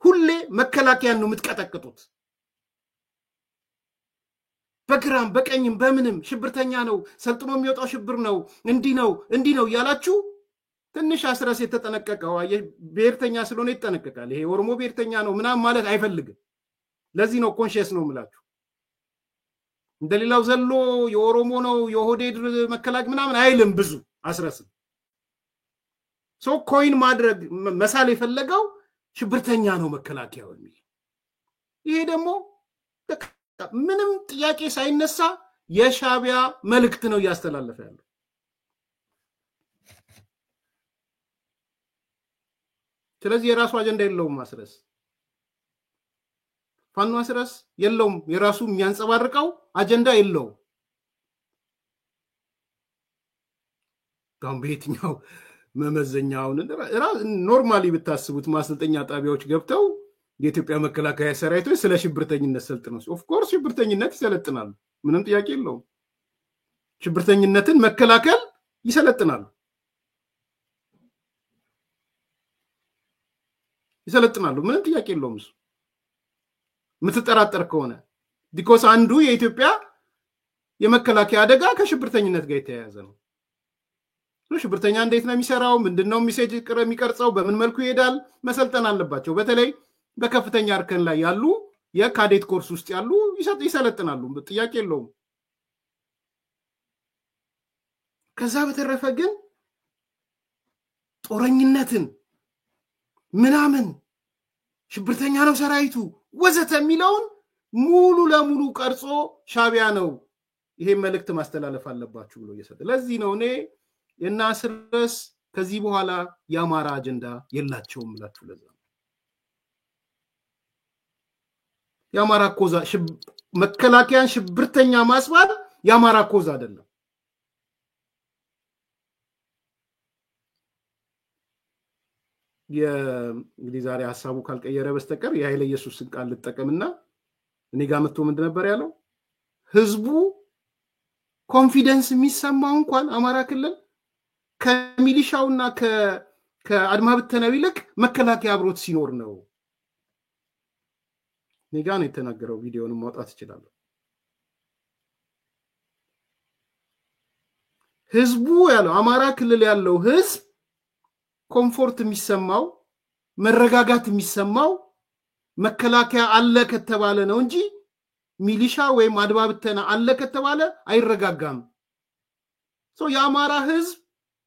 ሁሌ መከላከያን ነው የምትቀጠቅጡት በግራም በቀኝም በምንም ሽብርተኛ ነው ሰልጥኖ የሚወጣው ሽብር ነው እንዲ ነው ያላችሁ ትንሽ አስረስ የተጠነቀቀው ብሔርተኛ ስለሆነ ይተነቀቃል ይሄ ኦሮሞ ብሔርተኛ ነው ምናም ማለት አይፈልግም ለዚህ ነው ኮንሺየስ ነው ምላችሁ እንደሌላው ዘሎ የኦሮሞ ነው የኦህዴድ መከላከያ ምናምን አይልም ብዙ አስረስ ሶ ኮይን ማድረግ መሳል የፈለገው ሽብርተኛ ነው መከላከያው የሚል ይሄ ደግሞ ምንም ጥያቄ ሳይነሳ የሻቢያ መልእክት ነው ያስተላለፈ ያለው ስለዚህ የራሱ አጀንዳ የለውም ማስረስ ፋኖ ማስረስ የለውም የራሱ የሚያንጸባርቀው አጀንዳ የለውም ጋም በየትኛው መመዘኛውን ኖርማሊ ብታስቡት ማሰልጠኛ ጣቢያዎች ገብተው የኢትዮጵያ መከላከያ ሰራዊቶች ስለ ሽብርተኝነት ሰልጥነው ኦፍ ኮርስ ሽብርተኝነት ይሰለጥናሉ ምንም ጥያቄ የለውም ሽብርተኝነትን መከላከል ይሰለጥናሉ ምንም ጥያቄ የለውም እሱ ምትጠራጠር ከሆነ ቢኮዝ አንዱ የኢትዮጵያ የመከላከያ አደጋ ከሽብርተኝነት ጋር የተያያዘ ነው ሽብርተኛ እንዴት ነው የሚሰራው ምንድነው ሜሴጅ የሚቀርጸው በምን መልኩ ይሄዳል መሰልጠን አለባቸው በተለይ በከፍተኛ አርከን ላይ ያሉ የካዴት ኮርስ ውስጥ ያሉ ይሰለጥናሉ ጥያቄ የለውም ከዛ በተረፈ ግን ጦረኝነትን ምናምን ሽብርተኛ ነው ሰራዊቱ ወዘተ የሚለውን ሙሉ ለሙሉ ቀርጾ ሻቢያ ነው ይሄ መልእክት ማስተላለፍ አለባችሁ ብሎ እየሰጠ ለዚህ ነው እኔ የናስረስ ከዚህ በኋላ የአማራ አጀንዳ የላቸውም ብላችሁ ለዛ የአማራ ኮዛ መከላከያን ሽብርተኛ ማስባል የአማራ ኮዛ አይደለም እንግዲህ ዛሬ ሐሳቡ ካልቀየረ በስተቀር የኃይለ ኢየሱስን ቃል ልጠቀምና እኔ ጋር መጥቶ ምንድን ነበር ያለው ህዝቡ ኮንፊደንስ የሚሰማው እንኳን አማራ ክልል ከሚሊሻውና ከአድማ ብተናው ይልቅ መከላከያ አብሮት ሲኖር ነው እኔ ጋር ነው የተናገረው ቪዲዮውን ማውጣት ይችላል ህዝቡ ያለው አማራ ክልል ያለው ህዝብ ኮምፎርት የሚሰማው መረጋጋት የሚሰማው መከላከያ አለ ከተባለ ነው እንጂ ሚሊሻ ወይም አድማ ብተና አለ ከተባለ አይረጋጋም ሶ የአማራ ህዝብ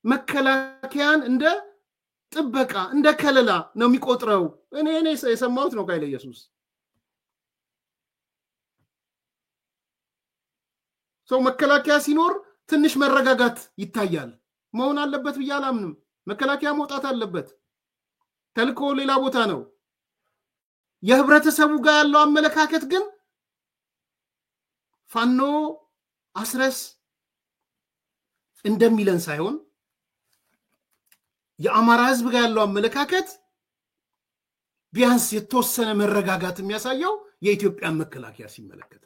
መከላከያን እንደ ጥበቃ እንደ ከለላ ነው የሚቆጥረው እኔ የሰማሁት ነው ከኃይለ ኢየሱስ ሶ መከላከያ ሲኖር ትንሽ መረጋጋት ይታያል መሆን አለበት ብያላምንም መከላከያ መውጣት አለበት ተልኮ ሌላ ቦታ ነው የህብረተሰቡ ጋር ያለው አመለካከት ግን ፋኖ አስረስ እንደሚለን ሳይሆን የአማራ ህዝብ ጋር ያለው አመለካከት ቢያንስ የተወሰነ መረጋጋት የሚያሳየው የኢትዮጵያ መከላከያ ሲመለከት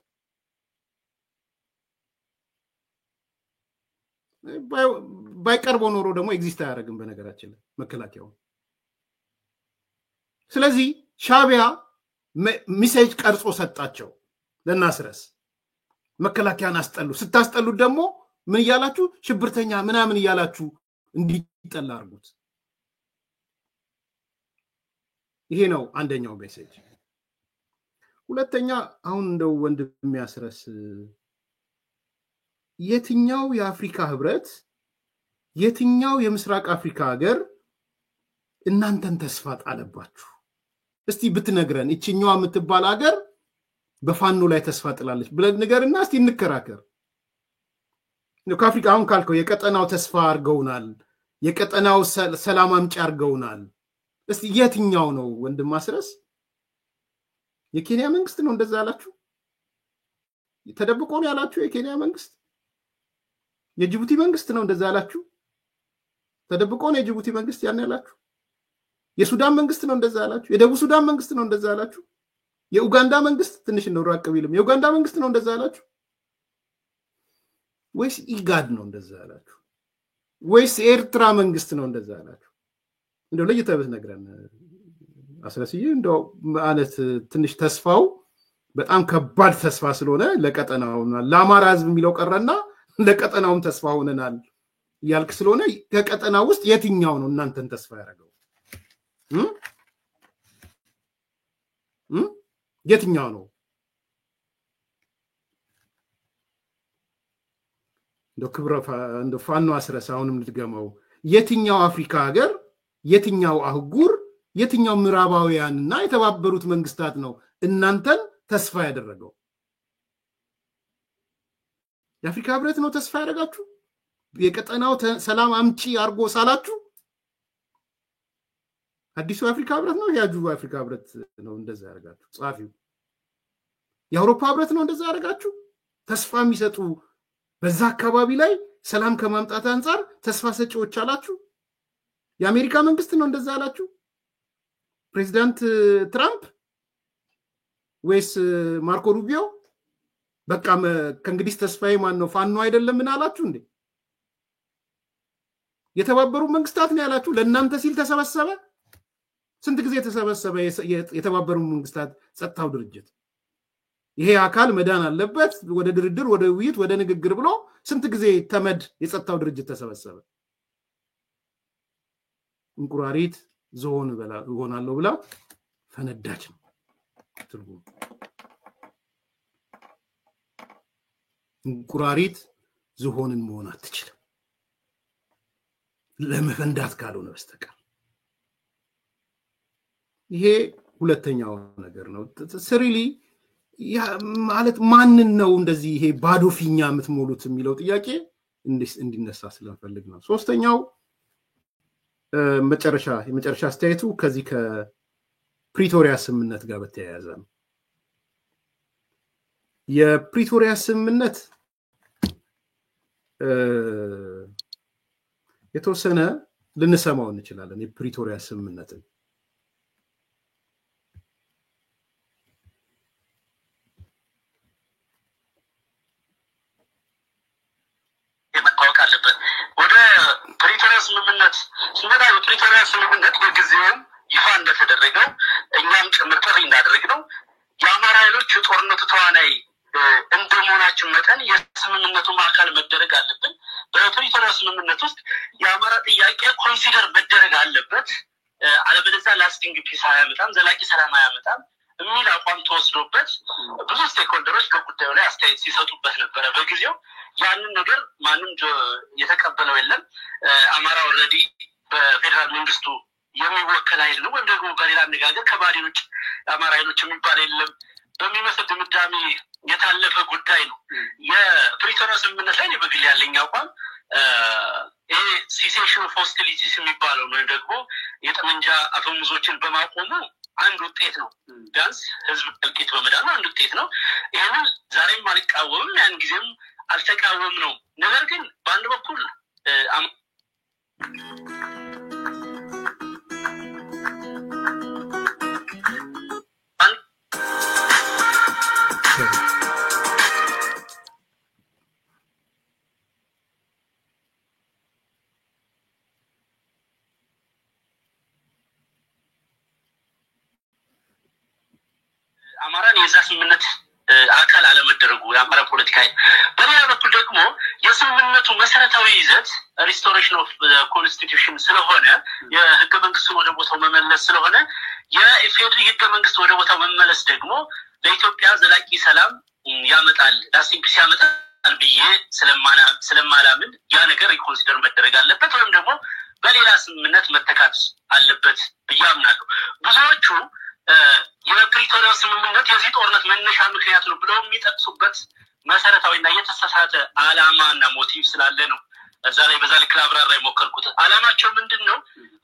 ባይቀርበው ኖሮ ደግሞ ኤግዚስት አያደርግም በነገራችን ላይ መከላከያው ስለዚህ ሻቢያ ሜሴጅ ቀርጾ ሰጣቸው ለናስረስ መከላከያን አስጠሉ ስታስጠሉት ደግሞ ምን ይያላችሁ ሽብርተኛ ምናምን ይያላችሁ እንዲጠላ አርጉት ይሄ ነው አንደኛው ሜሴጅ ሁለተኛ አሁን እንደው ወንድም ያስረስ የትኛው የአፍሪካ ህብረት የትኛው የምስራቅ አፍሪካ ሀገር እናንተን ተስፋ ጣለባችሁ እስቲ ብትነግረን እቺኛው የምትባል ሀገር በፋኖ ላይ ተስፋ ጥላለች ብለን ንገርና እስቲ እንከራከር ነው ከአፍሪካ አሁን ካልከው የቀጠናው ተስፋ አርገውናል የቀጠናው ሰላም አምጪ አርገውናል እስቲ የትኛው ነው ወንድም ማስረስ የኬንያ መንግስት ነው እንደዛ ያላችሁ ተደብቆ ነው ያላችሁ የኬንያ መንግስት የጅቡቲ መንግስት ነው እንደዛ ያላችሁ ተደብቆ ነው የጅቡቲ መንግስት ያን ያላችሁ የሱዳን መንግስት ነው እንደዛ ያላችሁ የደቡብ ሱዳን መንግስት ነው እንደዛ ያላችሁ የኡጋንዳ መንግስት ትንሽ ነው ራቅ ቢልም የኡጋንዳ መንግስት ነው እንደዛ ያላችሁ ወይስ ኢጋድ ነው እንደዛ ያላችሁ ወይስ ኤርትራ መንግስት ነው እንደዛ ያላችሁ እንደው ለይተህ ነግረን አስረስዬ እንደው ማለት ትንሽ ተስፋው በጣም ከባድ ተስፋ ስለሆነ ለቀጠናውና ለአማራ ህዝብ የሚለው ቀረና ለቀጠናውም ተስፋ ሆነናል ያልክ ስለሆነ ከቀጠናው ውስጥ የትኛው ነው እናንተን ተስፋ ያደረገው የትኛው ነው እንደው ፋኖ አስረስ አሁንም ልትገመው የትኛው አፍሪካ ሀገር የትኛው አህጉር የትኛው ምዕራባውያንና የተባበሩት መንግስታት ነው እናንተን ተስፋ ያደረገው የአፍሪካ ህብረት ነው ተስፋ ያደረጋችሁ የቀጠናው ሰላም አምጪ አርጎ ሳላችሁ አዲሱ አፍሪካ ህብረት ነው ያጁ አፍሪካ ህብረት ነው እንደዛ ያደርጋችሁ ጻፊው የአውሮፓ ህብረት ነው እንደዛ ያደርጋችሁ ተስፋ የሚሰጡ በዛ አካባቢ ላይ ሰላም ከማምጣት አንፃር ተስፋ ሰጪዎች አላችሁ የአሜሪካ መንግስት ነው እንደዛ ያላችሁ ፕሬዝዳንት ትራምፕ ወይስ ማርኮ ሩቢዮ በቃ ከእንግዲህ ተስፋዬ ማን ነው ፋኖ አይደለም ምን አላችሁ እንዴ የተባበሩ መንግስታት ነው ያላችሁ ለእናንተ ሲል ተሰበሰበ ስንት ጊዜ ተሰበሰበ የተባበሩ መንግስታት ጸጥታው ድርጅት ይሄ አካል መዳን አለበት ወደ ድርድር ወደ ውይይት ወደ ንግግር ብሎ ስንት ጊዜ ተመድ የጸጥታው ድርጅት ተሰበሰበ እንቁራሪት ዞን ሆናለሁ ብላ ፈነዳች ነው ትርጉም እንቁራሪት ዝሆንን መሆን አትችልም ለመፈንዳት ካልሆነ በስተቀር ይሄ ሁለተኛው ነገር ነው ስሪሊ ማለት ማንን ነው እንደዚህ ይሄ ባዶ ፊኛ የምትሞሉት የሚለው ጥያቄ እንዲነሳ ስለፈልግ ነው ሶስተኛው የመጨረሻ አስተያየቱ ከዚህ ከፕሪቶሪያ ስምምነት ጋር በተያያዘ ነው የፕሪቶሪያ ስምምነት የተወሰነ ልንሰማው እንችላለን የፕሪቶሪያ ስምምነትን ስምምነት ስለዳ የፕሪቶሪያ ስምምነት በጊዜው ይፋ እንደተደረገው እኛም ጭምር ጥሪ እንዳደረግነው የአማራ ኃይሎች ጦርነቱ ተዋናይ እንደመሆናችን መጠን የስምምነቱ አካል መደረግ አለብን በፕሪቶሪያ ስምምነት ውስጥ የአማራ ጥያቄ ኮንሲደር መደረግ አለበት አለበለዚያ ላስቲንግ ፒስ አያመጣም ዘላቂ ሰላም አያመጣም የሚል አቋም ተወስዶበት ብዙ ስቴክሆልደሮች በጉዳዩ ላይ አስተያየት ሲሰጡበት ነበር በጊዜው ያንን ነገር ማንም የተቀበለው የለም አማራ ኦሬዲ በፌደራል መንግስቱ የሚወከል ኃይል ነው ወይም ደግሞ በሌላ አነጋገር ከባዲኖች አማራ ኃይሎች የሚባል የለም በሚመስል ድምዳሜ የታለፈ ጉዳይ ነው የፕሪቶሪያ ስምምነት ላይ በግል ያለኝ አቋም ይሄ ሲሴሽን ኦፍ ሆስቲሊቲስ የሚባለው ነው ደግሞ የጠመንጃ አፈሙዞችን በማቆሙ አንድ ውጤት ነው ቢያንስ ህዝብ እልቂት በመዳኑ አንድ ውጤት ነው ይሄንን ዛሬም አልቃወምም ያን ጊዜም አልተቃወም ነው ነገር ግን በአንድ በኩል አማራን የዛ ስምምነት አካል አለመደረጉ የአማራ ፖለቲካ በሌላ በኩል ደግሞ የስምምነቱ መሰረታዊ ይዘት ሪስቶሬሽን ኦፍ ኮንስቲቱሽን ስለሆነ የህገ መንግስቱ ወደ ቦታው መመለስ ስለሆነ የኢፌድሪ ህገ መንግስት ወደ ቦታው መመለስ ደግሞ ለኢትዮጵያ ዘላቂ ሰላም ያመጣል ላስቲንግ ፒስ ያመጣል ብዬ ስለማላምን ያ ነገር ሪኮንሲደር መደረግ አለበት ወይም ደግሞ በሌላ ስምምነት መተካት አለበት ብዬ አምናለሁ። ብዙዎቹ የፕሪቶሪያ ስምምነት የዚህ ጦርነት መነሻ ምክንያት ነው ብለው የሚጠቅሱበት መሰረታዊና የተሳሳተ ዓላማና ሞቲቭ ስላለ ነው እዛ ላይ በዛ ልክ አብራራ የሞከርኩት። ዓላማቸው ምንድነው?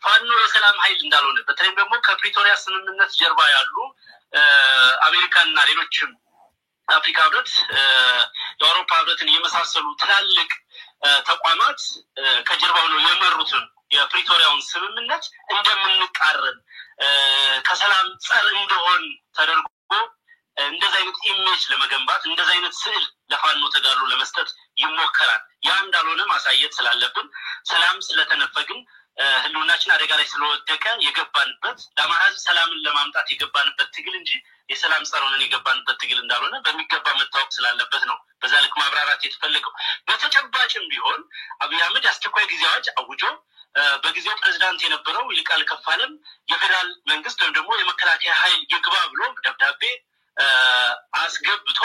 ፋኖ የሰላም ኃይል እንዳልሆነ በተለይም ደግሞ ከፕሪቶሪያ ስምምነት ጀርባ ያሉ አሜሪካና ሌሎችም አፍሪካ ህብረት የአውሮፓ ህብረትን የመሳሰሉ ትላልቅ ተቋማት ከጀርባው ነው የመሩትን የፕሪቶሪያውን ስምምነት እንደምንቃረን ከሰላም ጸር እንደሆን ተደርጎ እንደዛ አይነት ኢሜጅ ለመገንባት እንደዛ አይነት ስዕል ለፋኖ ተጋድሎ ለመስጠት ይሞከራል። ያ እንዳልሆነ ማሳየት ስላለብን ሰላም ስለተነፈግን ህልውናችን አደጋ ላይ ስለወደቀ የገባንበት ለአማራ ህዝብ ሰላምን ለማምጣት የገባንበት ትግል እንጂ የሰላም ጸር ሆነን የገባንበት ትግል እንዳልሆነ በሚገባ መታወቅ ስላለበት ነው በዛ ልክ ማብራራት የተፈለገው። በተጨባጭም ቢሆን አብይ አህመድ አስቸኳይ ጊዜ አዋጅ አውጆ በጊዜው ፕሬዝዳንት የነበረው ይልቃል ከፋለም የፌደራል መንግስት ወይም ደግሞ የመከላከያ ኃይል ይግባ ብሎ ደብዳቤ አስገብቶ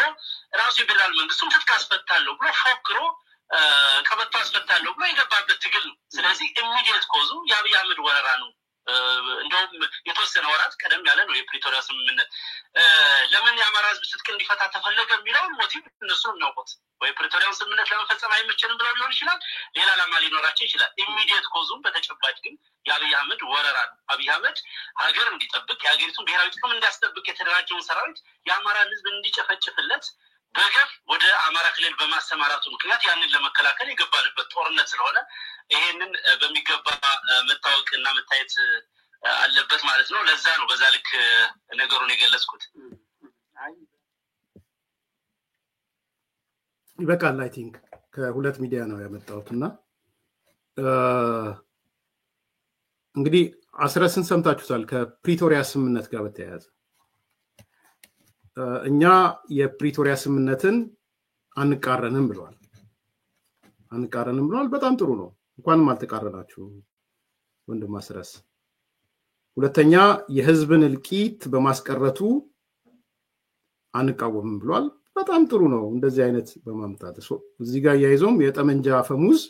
ራሱ የፌደራል መንግስቱን ትጥቅ አስፈታለሁ ብሎ ፎክሮ ቀበቶ አስፈታለሁ ብሎ የገባበት ትግል ነው። ስለዚህ ኢሚዲየት ኮዙ የአብይ አህመድ ወረራ ነው። እንደውም የተወሰነ ወራት ቀደም ያለ ነው የፕሪቶሪያ ስምምነት። ለምን የአማራ ህዝብ ትጥቅ እንዲፈታ ተፈለገ የሚለውን ሞቲቭ እነሱ ነው የሚያውቁት። ወይ ፕሪቶሪያውን ስምምነት ለመፈጸም አይመቸንም ብለው ሊሆን ይችላል፣ ሌላ ዓላማ ሊኖራቸው ይችላል። ኢሚዲየት ኮዙም በተጨባጭ ግን የአብይ አህመድ ወረራ ነው። አብይ አህመድ ሀገር እንዲጠብቅ የሀገሪቱን ብሔራዊ ጥቅም እንዲያስጠብቅ የተደራጀውን ሰራዊት የአማራን ህዝብ እንዲጨፈጭፍለት በገፍ ወደ አማራ ክልል በማሰማራቱ ምክንያት ያንን ለመከላከል የገባንበት ጦርነት ስለሆነ ይሄንን በሚገባ መታወቅና መታየት አለበት ማለት ነው። ለዛ ነው በዛ ልክ ነገሩን የገለጽኩት። ይበቃል። አይ ቲንክ ከሁለት ሚዲያ ነው ያመጣሁትና እንግዲህ አስረስን ሰምታችሁታል። ከፕሪቶሪያ ስምምነት ጋር በተያያዘ እኛ የፕሪቶሪያ ስምምነትን አንቃረንም ብለዋል። በጣም ጥሩ ነው። እንኳንም አልተቃረናችሁ ወንድም አስረስ። ሁለተኛ የህዝብን እልቂት በማስቀረቱ አንቃወምም ብለዋል። በጣም ጥሩ ነው። እንደዚህ አይነት በማምጣት እዚህ ጋር ያይዞም የጠመንጃ አፈሙዝ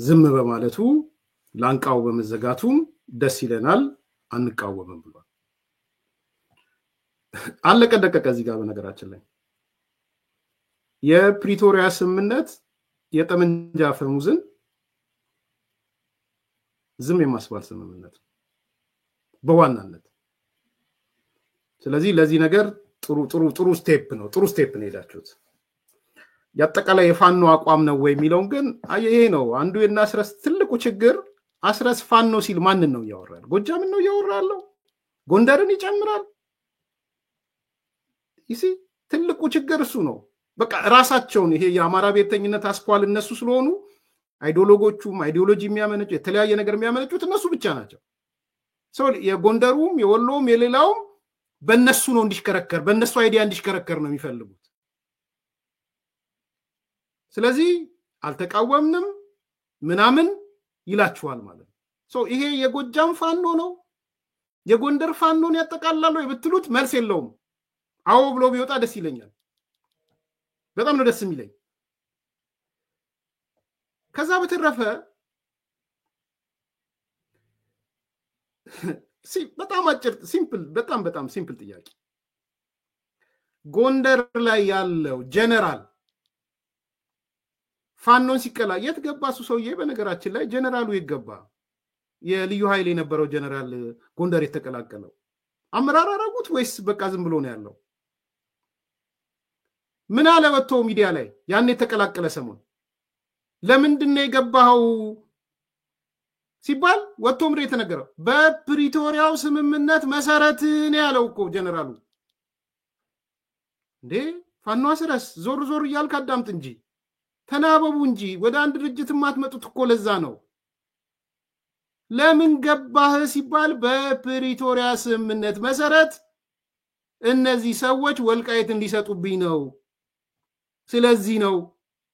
ዝም በማለቱ ላንቃው በመዘጋቱም ደስ ይለናል፣ አንቃወምም ብሏል። አለቀ ደቀቀ። እዚህ ጋር በነገራችን ላይ የፕሪቶሪያ ስምምነት የጠመንጃ አፈሙዝን ዝም የማስባል ስምምነት በዋናነት። ስለዚህ ለዚህ ነገር ጥሩ ስቴፕ ነው ሄዳችሁት። ያጠቃላይ የፋኖ አቋም ነው ወይ የሚለውን ግን ይሄ ነው አንዱ የናስረስ ትልቁ ችግር። አስረስ ፋኖ ሲል ማንን ነው ያወራል? ጎጃምን ነው ያወራለው? ጎንደርን ይጨምራል? ትልቁ ችግር እሱ ነው። በቃ ራሳቸውን ይሄ የአማራ ብሔርተኝነት አስኳል እነሱ ስለሆኑ አይዲዮሎጎቹም አይዲዮሎጂ የሚያመነጩ የተለያየ ነገር የሚያመነጩት እነሱ ብቻ ናቸው። የጎንደሩም የወሎም የሌላውም በእነሱ ነው እንዲሽከረከር፣ በእነሱ አይዲያ እንዲሽከረከር ነው የሚፈልጉት። ስለዚህ አልተቃወምንም ምናምን ይላችኋል ማለት ነው። ይሄ የጎጃም ፋኖ ነው የጎንደር ፋኖን ያጠቃላሉ የብትሉት መልስ የለውም። አዎ ብሎ ቢወጣ ደስ ይለኛል። በጣም ነው ደስ የሚለኝ። ከዛ በተረፈ በጣም አጭር በጣም ሲምፕል ጥያቄ። ጎንደር ላይ ያለው ጀነራል ፋኖን ሲቀላ የት ገባ? እሱ ሰውዬ በነገራችን ላይ ጀነራሉ ይገባ የልዩ ኃይል የነበረው ጀነራል ጎንደር የተቀላቀለው አመራር አረጉት ወይስ በቃ ዝም ብሎ ነው ያለው? ምን አለ ወጥቶ ሚዲያ ላይ ያን የተቀላቀለ ሰሞን ለምንድን ነው የገባው ሲባል ወጥቶ ምድር የተነገረው በፕሪቶሪያው ስምምነት መሰረት ነው ያለው እኮ ጀነራሉ። እንዴ ፋኖ አስረስ ዞር እያልክ አዳምጥ እንጂ ተናበቡ እንጂ ወደ አንድ ድርጅት ማትመጡት እኮ ለዛ ነው። ለምን ገባህ ሲባል በፕሪቶሪያ ስምምነት መሰረት እነዚህ ሰዎች ወልቃይት እንዲሰጡብኝ ነው፣ ስለዚህ ነው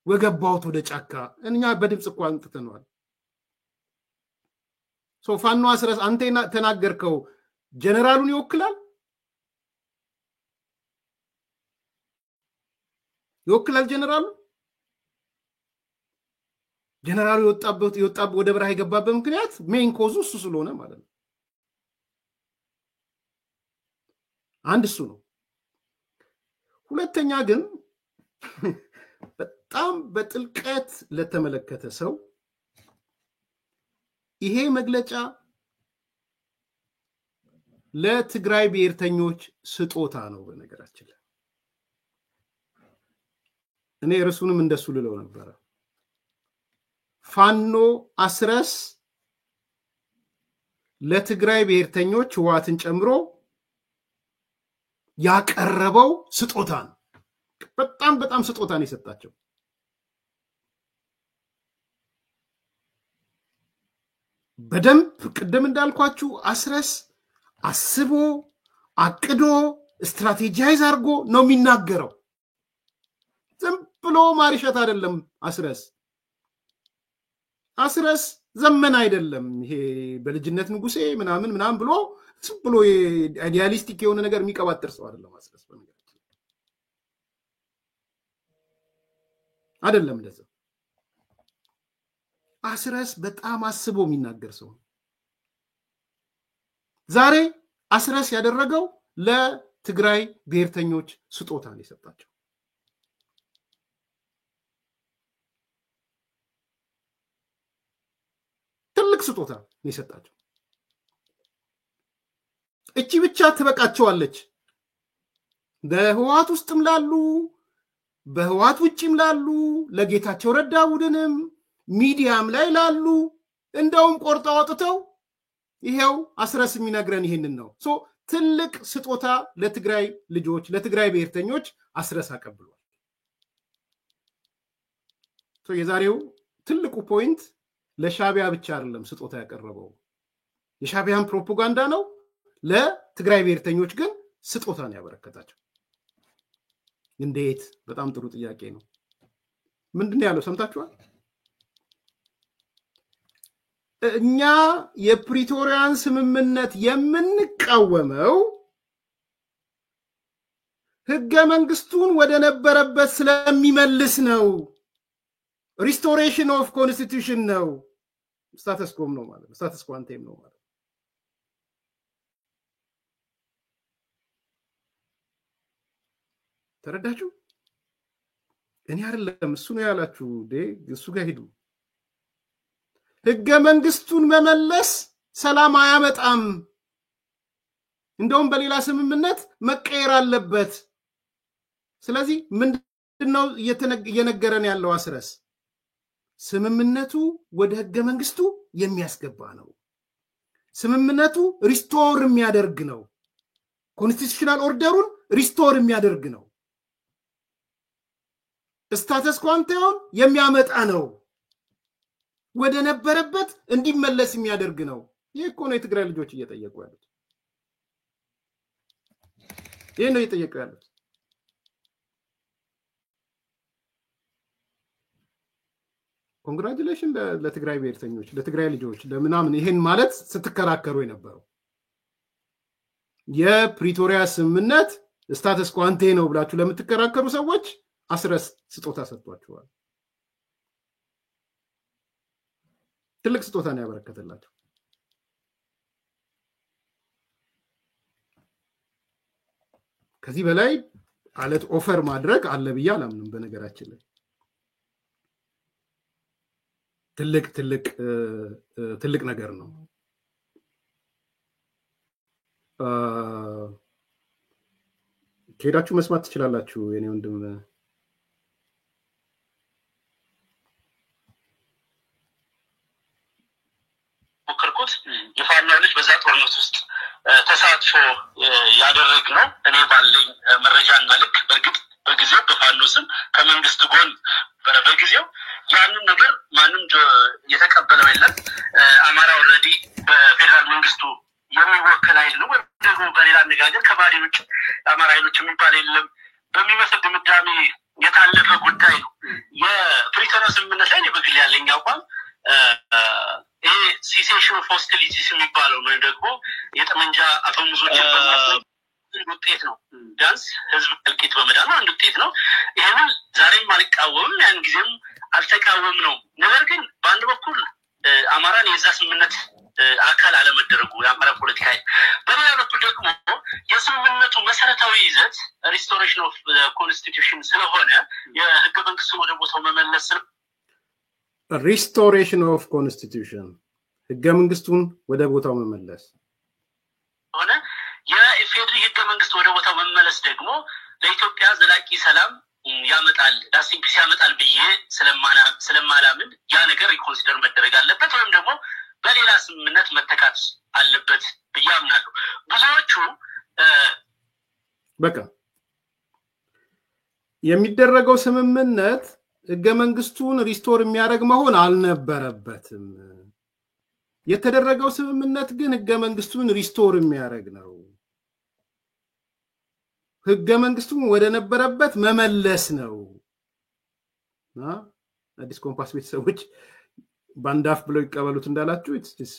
ወገባውት ወደ ጫካ እኛ በድምጽ እኮ አንጥተናል ፋኖ አስረስ አንተ ተናገርከው ጀነራሉን ይወክላል ጀነራሉ የወጣበት ወደ በረሃ የገባበት ምክንያት ሜን ኮዙ እሱ ስለሆነ ማለት ነው አንድ እሱ ነው ሁለተኛ ግን በጣም በጥልቀት ለተመለከተ ሰው ይሄ መግለጫ ለትግራይ ብሔርተኞች ስጦታ ነው በነገራችን ላይ እኔ ርሱንም እንደሱ ልለው ነበር ፋኖ አስረስ ለትግራይ ብሔርተኞች ህዋትን ጨምሮ ያቀረበው ስጦታ ነው በጣም ስጦታ ነው የሰጣቸው በደንብ ቅድም እንዳልኳችሁ አስረስ አስቦ አቅዶ ስትራቴጂያይዝ አድርጎ ነው የሚናገረው ዝም ብሎ ማሪሸት አይደለም አስረስ ዘመን አይደለም ይሄ በልጅነት ንጉሴ ምናምን ብሎ ዝም ብሎ አይዲያሊስቲክ የሆነ ነገር የሚቀባጥር ሰው አይደለም አስረስ በነገራችን አይደለም እንደዛ አስረስ በጣም አስቦ የሚናገር ሰው ዛሬ አስረስ ያደረገው ለትግራይ ብሔርተኞች ስጦታ ነው የሰጣቸው ትልቅ ስጦታ ነው የሰጣቸው እቺ ብቻ ትበቃቸዋለች በህዋት ውስጥም ላሉ በህዋት ውጭም ላሉ ለጌታቸው ረዳ ቡድንም ሚዲያም ላይ ላሉ እንደውም ቆርጣው አጥተው ይሄው አስረስ የሚነግረን ይሄንን ነው ትልቅ ስጦታ ለትግራይ ልጆች ለትግራይ ብሔርተኞች አስረስ አቀብሏል የዛሬው ትልቁ ፖይንት ለሻቢያ ብቻ አይደለም ስጦታ ያቀረበው የሻቢያን ፕሮፓጋንዳ ነው ለትግራይ ብሔርተኞች ግን ስጦታ ነው ያበረከታቸው እንዴት በጣም ጥሩ ጥያቄ ነው ምንድነው ያለው ሰምታችኋል እኛ የፕሪቶሪያን ስምምነት የምንቃወመው ህገ መንግስቱን ወደ ነበረበት ስለሚመልስ ነው ሪስቶሬሽን ኦፍ ኮንስቲቱሽን ነው ስታተስ ኮም ነው ማለት ስታተስ ኳንቴም ነው ማለት ተረዳችሁ እኔ አይደለም እሱ ነው ያላችሁ እሱ ጋር ሄዱ ህገ መንግስቱን መመለስ ሰላም አያመጣም እንደውም በሌላ ስምምነት መቀየር አለበት ስለዚህ ምንድነው እየነገረን ያለው አስረስ ስምምነቱ ወደ ህገ መንግስቱ የሚያስገባ ነው ስምምነቱ ሪስቶር የሚያደርግ ነው ኮንስቲቱሽናል ኦርደሩን ሪስቶር የሚያደርግ ነው ስታተስ ኳንቴውን የሚያመጣ ነው ወደ ነበረበት እንዲመለስ የሚያደርግ ነው ይሄ እኮ ነው የትግራይ ልጆች እየጠየቁ ያሉት ይሄ ነው እየጠየቁ ያሉት ኮንግራቹሌሽን ለትግራይ ብሔርተኞች ለትግራይ ልጆች ለምናምን ይሄን ማለት ስትከራከሩ የነበረው የፕሪቶሪያ ስምምነት ስታተስ ኳንቴ ነው ብላችሁ ለምትከራከሩ ሰዎች አስረስ ስጦታ ሰጥቷቸዋል ትልቅ ስጦታ ነው ያበረከተላቸው ከዚህ በላይ አለት ኦፈር ማድረግ አለ ብዬ አላምንም በነገራችን ላይ ትልቅ ነገር ነው ከሄዳችሁ መስማት ትችላላችሁ የኔ ወንድም ሞከርኩት የፋኖች በዛ ጦርነት ውስጥ ተሳትፎ ያደረግ ነው እኔ ባለኝ መረጃና ልክ በርግጥ በጊዜው በፋኖ ስም ከመንግስት ጎን በጊዜው ያንን ነገር ማንም የተቀበለው የለም አማራ ኦሬዲ በፌደራል መንግስቱ የሚወከል አይደል ነው ደግሞ በሌላ አነጋገር ከባሪዎች አማራ ኃይሎች የሚባል የለም በሚመስል ድምዳሜ የታለፈ ጉዳይ ነው። የፕሪቶሪያ ስምምነት ላይ በግል ያለኝ አቋም ይሄ ሲሴሽን ኦፍ ሆስቲሊቲስ የሚባለው ነው ደግሞ የጠመንጃ አፈሙዞችን በማስለቅ ውጤት ነው። ቢያንስ ህዝብ እልቂት በመዳኑ አንድ ውጤት ነው። ይሄንን ዛሬም አልቃወምም፣ ያን ጊዜም አልተቃወም ነው። ነገር ግን በአንድ በኩል አማራን የዛ ስምምነት አካል አለመደረጉ የአማራ ፖለቲካ፣ በሌላ በኩል ደግሞ የስምምነቱ መሰረታዊ ይዘት ሪስቶሬሽን ኦፍ ኮንስቲቱሽን ስለሆነ የህገ መንግስቱን ወደ ቦታው መመለስ ነው። ሪስቶሬሽን ኦፍ ኮንስቲቱሽን ህገ መንግስቱን ወደ ቦታው መመለስ ሆነ የኢፌድሪ ህገ መንግስት ወደ ቦታው መመለስ ደግሞ ለኢትዮጵያ ዘላቂ ሰላም ያመጣል፣ ላስቲንግ ፒስ ያመጣል ብዬ ስለማላምን ያ ነገር ሪኮንሲደር መደረግ አለበት ወይም ደግሞ በሌላ ስምምነት መተካት አለበት ብዬ አምናለሁ። ብዙዎቹ በቃ የሚደረገው ስምምነት ህገ መንግስቱን ሪስቶር የሚያደርግ መሆን አልነበረበትም። የተደረገው ስምምነት ግን ህገ መንግስቱን ሪስቶር የሚያደርግ ነው። ህገ መንግስቱን ወደ ነበረበት መመለስ ነው። አዲስ ኮምፓስ ቤተሰቦች ባንዳፍ ብለው ይቀበሉት እንዳላችሁ ኢትስ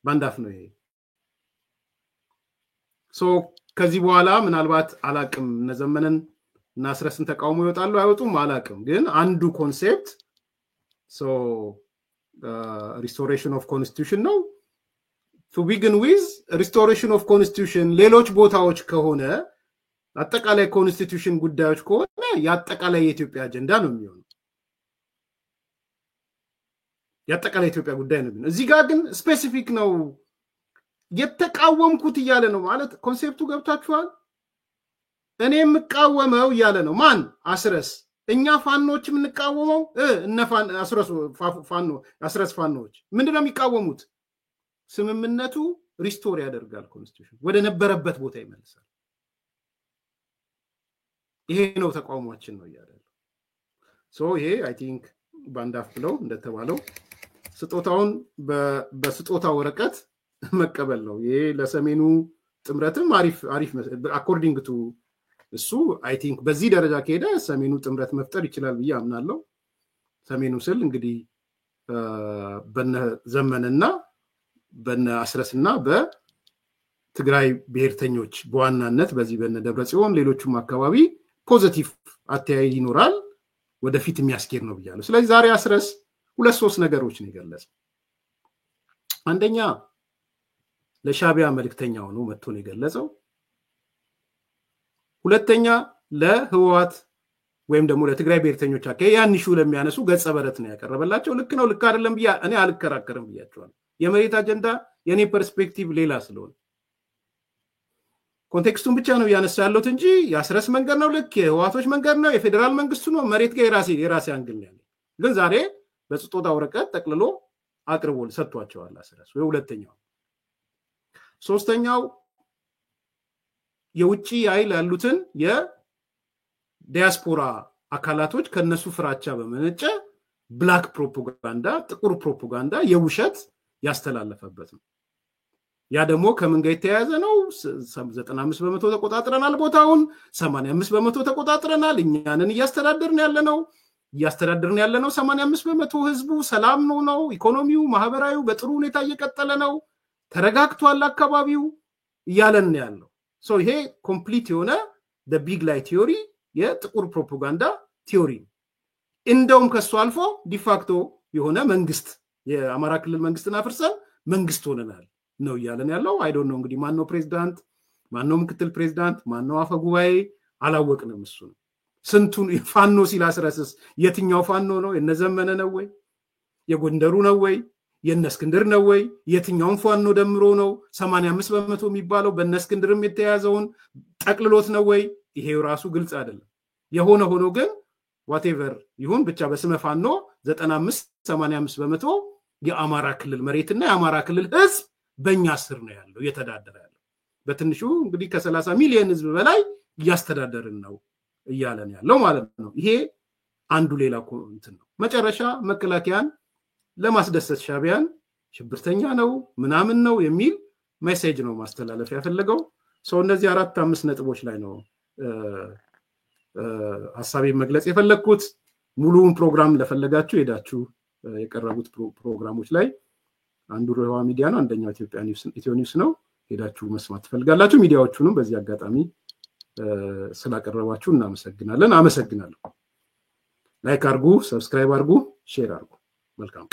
ባንዳፍ ነው ይሄ። ከዚህ በኋላ ምናልባት አላቅም እነዘመነን እና አስረስን ተቃውሞ ይወጣሉ አይወጡም አላቅም፣ ግን አንዱ ኮንሴፕት restoration of constitution ነው። to begin with restoration of constitution ሌሎች ቦታዎች ከሆነ አጠቃላይ ኮንስቲቱሽን ጉዳዮች ከሆነ ያጠቃላይ የኢትዮጵያ አጀንዳ ነው የሚሆነው፣ ያጠቃላይ የኢትዮጵያ ጉዳይ ነው። እዚህ ጋር ግን ስፔሲፊክ ነው የተቃወምኩት እያለ ነው ማለት ኮንሴፕቱ ገብታችኋል። እኔ የምቃወመው እያለ ነው ማን አስረስ፣ እኛ ፋኖች የምንቃወመው አስረስ ፋኖች ምንድነው የሚቃወሙት? ስምምነቱ ሪስቶር ያደርጋል፣ ኮንስቲቱሽን ወደ ነበረበት ቦታ ይመልሳል። ይሄ ነው ተቃውሟችን ነው እያለ ነው። ይሄ አይ ቲንክ ባንዳፍ ብለው እንደተባለው ስጦታውን በስጦታ ወረቀት መቀበል ነው። ይሄ ለሰሜኑ ጥምረትም አሪፍ አኮርዲንግ ቱ እሱ አይ ቲንክ በዚህ ደረጃ ከሄደ ሰሜኑ ጥምረት መፍጠር ይችላል ብዬ አምናለሁ። ሰሜኑ ስል እንግዲህ በነ ዘመነና በነ አስረስና በትግራይ ብሔርተኞች በዋናነት በዚህ በነ ደብረጽዮን ሌሎችም አካባቢ ፖዚቲቭ አተያይ ይኖራል፣ ወደፊት የሚያስኬድ ነው ብያለሁ። ስለዚህ ዛሬ አስረስ ሁለት ሶስት ነገሮች ነው የገለጸው። አንደኛ ለሻቢያ መልእክተኛው ነው መጥቶ ነው የገለጸው። ሁለተኛ ለህወሓት ወይም ደግሞ ለትግራይ ብሔርተኞች አካባቢ ያንሹ ለሚያነሱ ገጸ በረት ነው ያቀረበላቸው። ልክ ነው ልክ አይደለም ብያ እኔ አልከራከርም ብያቸዋለሁ። የመሬት አጀንዳ የኔ ፐርስፔክቲቭ ሌላ ስለሆነ ኮንቴክስቱን ብቻ ነው ያነሳ ያለሁት እንጂ ያስረስ መንገድ ነው ልክ፣ የህወሓቶች መንገድ ነው፣ የፌደራል መንግስቱ ነው፣ መሬት ጋር የራሴ አንግል ነው ያለው። ግን ዛሬ በስጦታ ወረቀት ጠቅልሎ አቅርቦ ሰጥቷቸዋል አስረስ። ወይ ሁለተኛው ሶስተኛው የውጪ ኃይል ያሉትን የዲያስፖራ አካላቶች ከነሱ ፍራቻ በመነጨ ብላክ ፕሮፓጋንዳ ጥቁር ፕሮፓጋንዳ የውሸት ያስተላለፈበት ነው። ያ ደግሞ ከምን ጋር የተያያዘ ነው? 95% ተቆጣጥረናል ቦታውን፣ 85% ተቆጣጥረናል፣ እኛንን እያስተዳደርን ያለነው 85% ህዝቡ ሰላም ነው፣ ኢኮኖሚው ማህበራዊ በጥሩ ሁኔታ እየቀጠለ ነው፣ ተረጋግቷል አካባቢው እያለን ያለው። ይሄ ኮምፕሊት የሆነ the big lie ቲዮሪ የጥቁር ፕሮፓጋንዳ ቲዮሪ። እንደውም ከሱ አልፎ ዲፋክቶ የሆነ መንግስት የአማራ ክልል መንግስትን አፍርሰን መንግስት ሆነናል ነው እያለን ያለው። አይ ዶንት ኖ እንግዲህ ማን ነው ፕሬዝዳንት፣ ማን ነው ምክትል ፕሬዝዳንት፣ ማን ነው አፈ ጉባኤ አላወቅንም። እሱ ነው ስንቱን ፋኖ ሲላስረስስ የትኛው ፋኖ ነው? የነዘመነ ነው ወይ? የጎንደሩ ነው ወይ? የነስክንድር ነው ወይ? የትኛውን ፋኖ ደምሮ ነው 85% የሚባለው? በነስክንድርም የተያዘውን ጠቅልሎት ነው ወይ? ይሄው ራሱ ግልጽ አይደለም። የሆነ ሆኖ ግን ዋቴቨር ይሁን ብቻ በስመ ፋኖ 95-85% የአማራ ክልል መሬትና የአማራ ክልል ህዝብ በእኛ ስር ነው ያለው እየተዳደረ ያለው። በትንሹ እንግዲህ ከ30 ሚሊዮን ህዝብ በላይ እያስተዳደርን ነው እያለን ያለው ማለት ነው። ይሄ አንዱ ሌላ እንትን ነው። መጨረሻ መከላከያን ለማስደሰት ሻቢያን ሽብርተኛ ነው ምናምን ነው የሚል ሜሴጅ ነው ማስተላለፍ ያፈለገው። እነዚህ 4-5 ነጥቦች ላይ ነው ሐሳቤ መግለጽ የፈለኩት ሙሉውን ፕሮግራም ለፈለጋችሁ ሄዳችሁ የቀረቡት ፕሮግራሞች ላይ አንዱ ሮሃ ሚዲያ ነው አንደኛው ኢትዮ ኒውስ ነው ሄዳችሁ መስማት ትፈልጋላችሁ ሚዲያዎቹንም በዚህ አጋጣሚ ስላቀረባችሁ እናመሰግናለን አመሰግናለሁ ላይክ አድርጉ ሰብስክራይብ አድርጉ ሼር አድርጉ መልካም